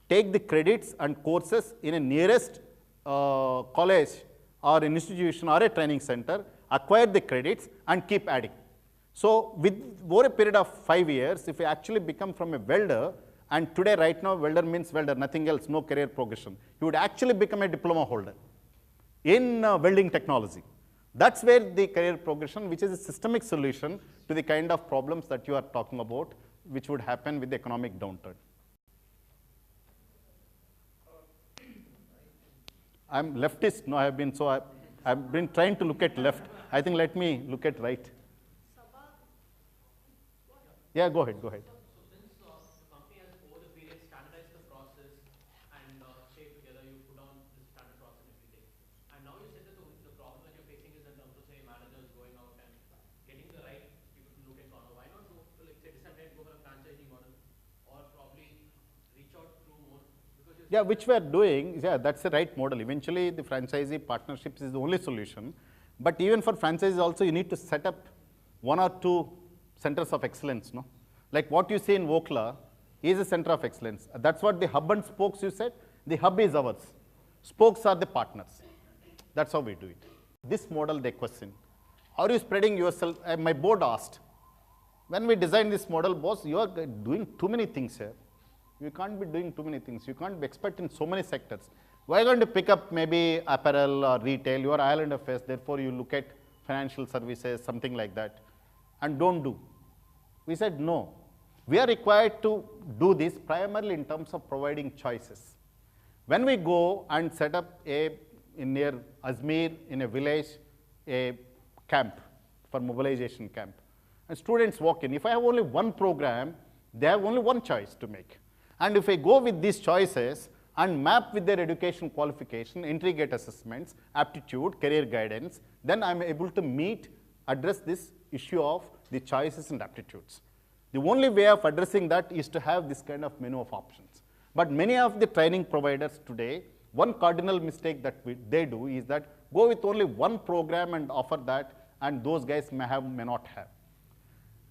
take the credits and courses in a nearest college or an institution or a training center, acquire the credits and keep adding. So over a period of 5 years, if you actually become from a welder, and today right now welder means welder, nothing else, no career progression, you would actually become a diploma holder in welding technology. That's where the career progression, which is a systemic solution to the kind of problems that you are talking about, which would happen with the economic downturn. I'm leftist, no, I've been trying to look at left. I think let me look at right. Yeah, go ahead. So since the company has over the period standardized the process and say together you put on the standard process and everything, and now you said that the problem that you're facing is in terms of say managers going out and getting the right people to look and corner. Why not go to like say decide go for a franchising model or probably reach out through more? Yeah, which we are doing, yeah, that's the right model. Eventually, the franchisee partnerships is the only solution. But even for franchises also, you need to set up 1 or 2 centers of excellence, no? Like what you see in Vokla is a center of excellence. That's what the hub and spokes you said. The hub is ours. Spokes are the partners. That's how we do it. This model, they question, are you spreading yourself? My board asked, when we designed this model, boss, you are doing too many things here. You can't be doing too many things. You can't be expert in so many sectors. Why are you going to pick up maybe apparel or retail? You are island affairs, therefore you look at financial services, something like that, and don't do. We said no. We are required to do this primarily in terms of providing choices. When we go and set up in near Ajmer in a village, a camp for mobilization camp, and students walk in. If I have only one program, they have only one choice to make. And if I go with these choices and map with their education qualification, entry gate assessments, aptitude, career guidance, then I'm able to address this issue of the choices and aptitudes. The only way of addressing that is to have this kind of menu of options. But many of the training providers today, one cardinal mistake that they do is that go with only one program and offer that, and those guys may not have.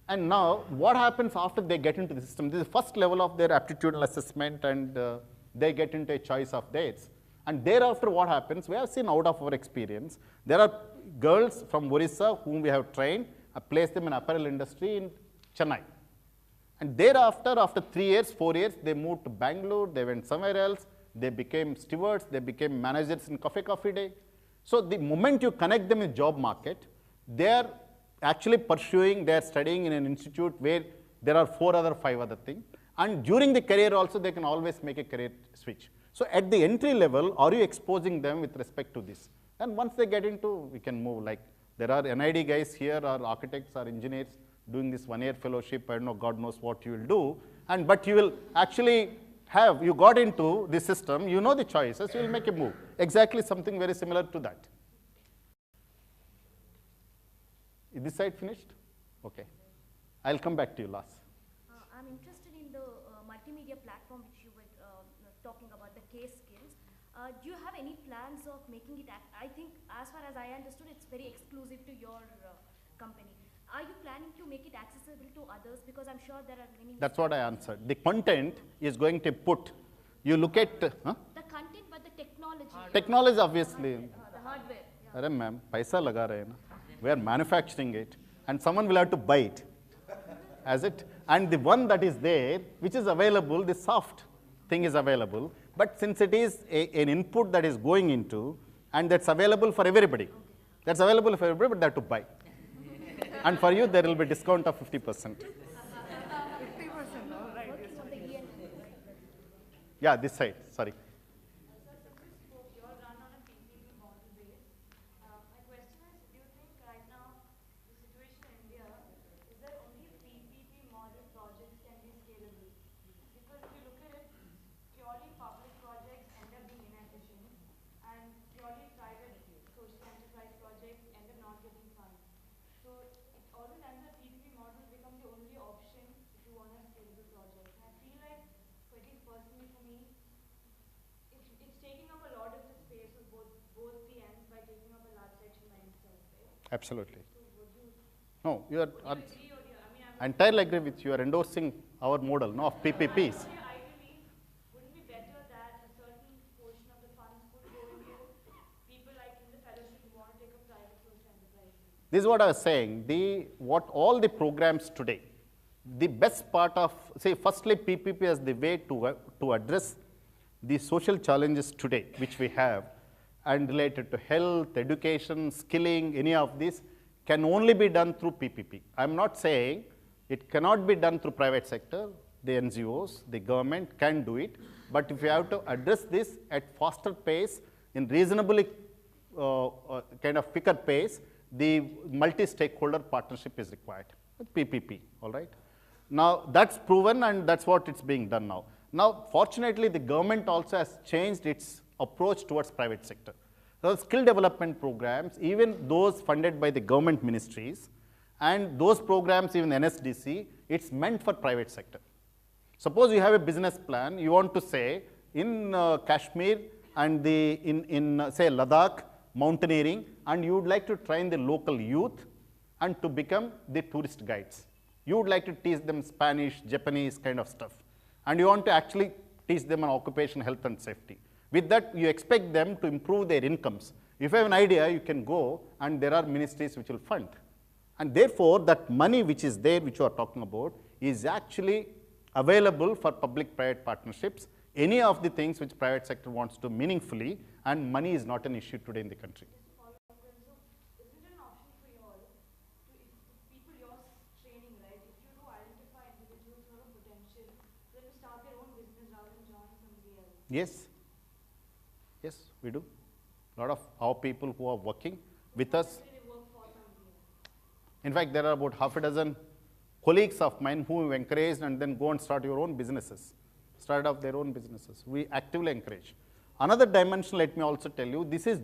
And now, what happens after they get into the system? This is the first level of their aptitudinal assessment, and they get into a choice of theirs. And thereafter, what happens? We have seen out of our experience, there are girls from Orissa whom we have trained, placed them in apparel industry in Chennai. And thereafter, after 3 years, 4 years, they moved to Bangalore, they went somewhere else, they became stewards, they became managers in Coffee Day. So the moment you connect them in job market, they are actually pursuing, they are studying in an institute where there are 4 other, 5 other things. And during the career also, they can always make a career switch. So at the entry level, are you exposing them with respect to this? And once they get into, we can move. Like there are NID guys here, or architects or engineers doing this 1-year fellowship. I don't know, God knows what you will do. But you will actually have, you got into the system, you know the choices, you will make a move. Exactly something very similar to that. Is this side finished? Okay. I'll come back to you, Lars. I'm interested in the multimedia platform which you were talking about, the case skills. Do you have any plans of making it, I think as far as I understood, it's very exclusive to your company. Are you planning to make it accessible to others? Because I'm sure there are many. That's what I answered. The content is going to put, you look at. The content, but the technology. Technology, obviously. The hardware. Yeah. Arey ma'am, paisa laga rahe na. We are manufacturing it, and someone will have to buy it. As it, and the one that is there, which is available, the soft thing is available, but since it is an input that is going into, and that's available for everybody, that's available for everybody, but they have to buy. And for you, there will be discount of 50%. 50%, all right. Yeah, this side, sorry. Absolutely. No, you are entirely agree with you. You are endorsing our model, no, of PPPs. Wouldn't it be better that a certain portion of the funds could go into people like in the fellowship who want to take a private social enterprise? This is what I was saying. All the programs today, the best part of, say, firstly, PPP as the way to address the social challenges today, which we have, and related to health, education, skilling, any of this can only be done through PPP. I'm not saying it cannot be done through private sector, the NGOs, the government can do it, but if you have to address this at faster pace, in reasonably kind of quicker pace, the multi-stakeholder partnership is required with PPP, all right? Now, that's proven and that's what it's being done now. Now, fortunately, the government also has changed its approach towards private sector. So, skill development programs, even those funded by the government ministries, and those programs, even NSDC, it's meant for private sector. Suppose you have a business plan, you want to say, in Kashmir and in say Ladakh, mountaineering, and you would like to train the local youth and to become the tourist guides. You would like to teach them Spanish, Japanese kind of stuff, and you want to actually teach them on occupation, health and safety. With that, you expect them to improve their incomes. If you have an idea, you can go, and there are ministries which will fund. And therefore, that money which is there, which you are talking about, is actually available for public-private partnerships, any of the things which private sector wants to meaningfully, and money is not an issue today in the country. Just to follow up, so isn't it an option for you all to, if people you're training, right, if you do identify individuals who have a potential, then to start their own business rather than join somebody else? Yes, yes, we do. A lot of our people who are working with us. They work for somebody else. In fact, there are about half a dozen colleagues of mine who have encouraged and then go and start your own businesses, start off their own businesses. We actively encourage. Another dimension, let me also tell you, this is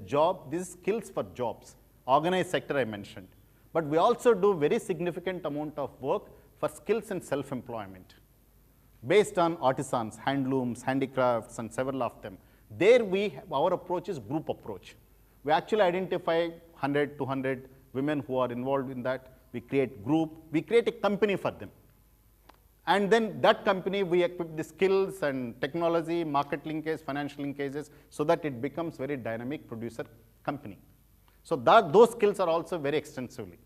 skills for jobs, organized sector I mentioned. But we also do very significant amount of work for skills and self-employment based on artisans, handlooms, handicrafts, and several of them. There our approach is group approach. We actually identify 100, 200 women who are involved in that. We create group, we create a company for them. And then that company, we equip the skills and technology, market linkage, financial linkages, so that it becomes very dynamic producer company. So those skills are also very extensively.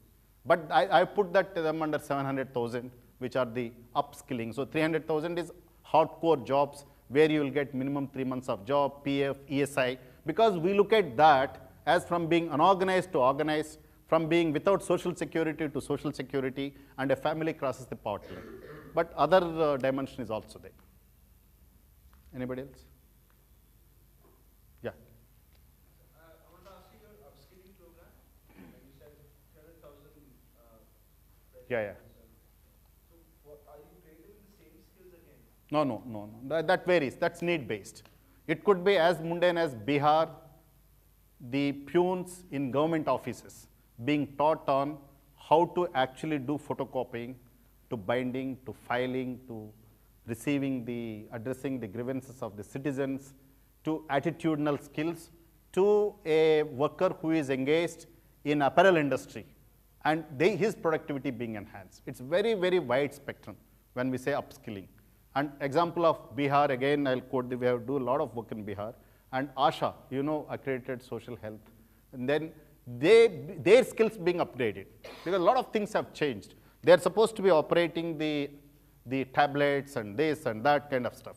But I put that to them under 700,000, which are the upskilling. So 300,000 is hardcore jobs where you will get minimum 3 months of job, PF, ESI, because we look at that as from being unorganized to organized, from being without social security to social security, and a family crosses the poverty line. But other dimension is also there. Anybody else? Yeah. I want to ask you your upskilling program. You said 7,000. Yeah. So, are you training the same skills again? No. That varies. That's need-based. It could be as mundane as Bihar, the peons in government offices being taught on how to actually do photocopying, to binding, to filing, to addressing the grievances of the citizens, to attitudinal skills, to a worker who is engaged in apparel industry, and his productivity being enhanced. It's very, very wide spectrum when we say upskilling. And example of Bihar, again, I'll quote, we have do a lot of work in Bihar, and ASHA, accredited social health, and then their skills being updated, because a lot of things have changed. They are supposed to be operating the tablets and this and that kind of stuff.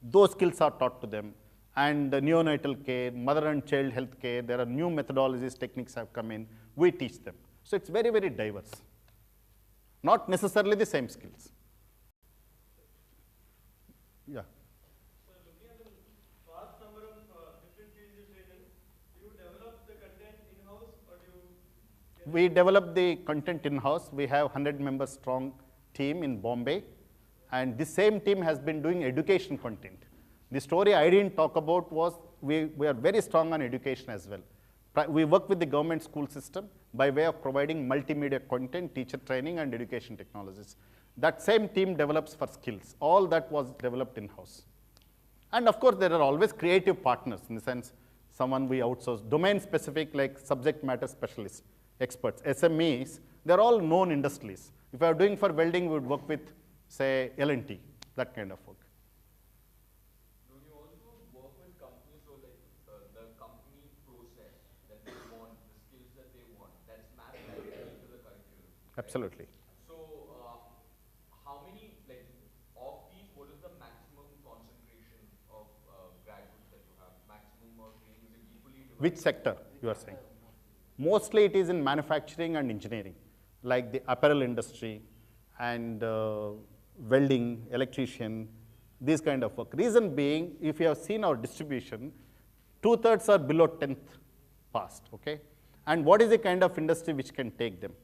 Those skills are taught to them. And neonatal care, mother and child health care, there are new methodologies, techniques have come in, we teach them. So it's very, very diverse. Not necessarily the same skills. Yeah. So looking at the vast number of different fields you train in, do you develop the content in-house or do you? We develop the content in-house. We have 100 members strong team in Bombay, and the same team has been doing education content. The story I didn't talk about was we are very strong on education as well. We work with the government school system by way of providing multimedia content, teacher training, and education technologies. That same team develops for skills. All that was developed in-house. And of course, there are always creative partners, in the sense someone we outsource, domain specific like subject matter specialists, experts, SMEs, they're all known industries. If I were doing for welding, we would work with, say, L&T, that kind of work. Do you also work with companies, so like the company process that they want, the skills that they want, that's mapped directly into the curriculum? Absolutely. So, how many, like, of these, what is the maximum concentration of graduates that you have? Maximum or training, is it equally divided? Which sector you are saying? Mostly it is in manufacturing and engineering, like the apparel industry and welding, electrician, this kind of work. Reason being, if you have seen our distribution, 2/3 are below 10th passed, okay? And what is the kind of industry which can take them?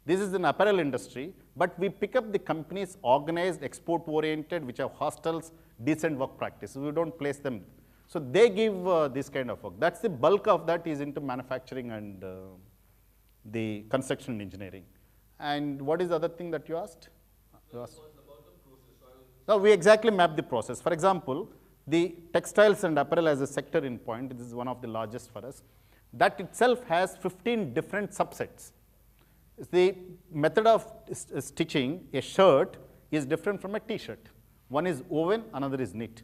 This is an apparel industry, but we pick up the companies organized, export-oriented, which have hostels, decent work practices. We don't place them. So they give this kind of work. That's the bulk of that is into manufacturing and the construction engineering. And what is the other thing that you asked? You asked? About the process. No, we exactly map the process. For example, the textiles and apparel as a sector in point, this is one of the largest for us, that itself has 15 different subsets. The method of stitching a shirt is different from a t-shirt. One is woven, another is knit.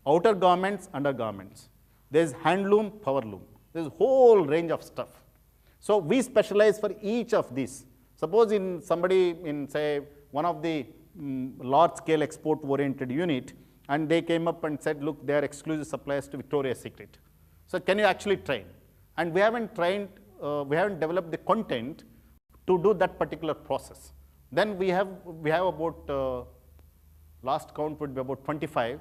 Outer garments, undergarments. There is handloom, powerloom. There is a whole range of stuff. So we specialize for each of these. Suppose in somebody in, say, one of the large scale export oriented unit, and they came up and said, look, they are exclusive suppliers to Victoria's Secret. So can you actually train? And we haven't trained, we haven't developed the content to do that particular process. Then we have about, last count would be about 25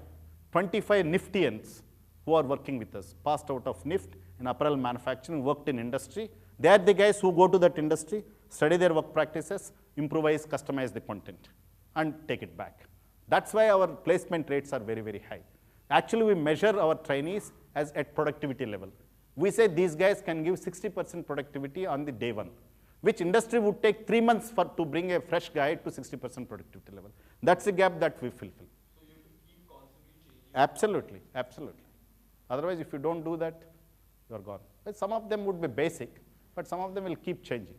Niftians who are working with us, passed out of NIFT in apparel manufacturing, worked in industry. They are the guys who go to that industry, study their work practices, improvise, customize the content, and take it back. That's why our placement rates are very, very high. Actually, we measure our trainees as at productivity level. We say these guys can give 60% productivity on the day one, which industry would take 3 months to bring a fresh guy to 60% productivity level. That's the gap that we fulfill. So you have to keep constantly changing. Absolutely, absolutely. Otherwise, if you don't do that, you're gone. But some of them would be basic, but some of them will keep changing.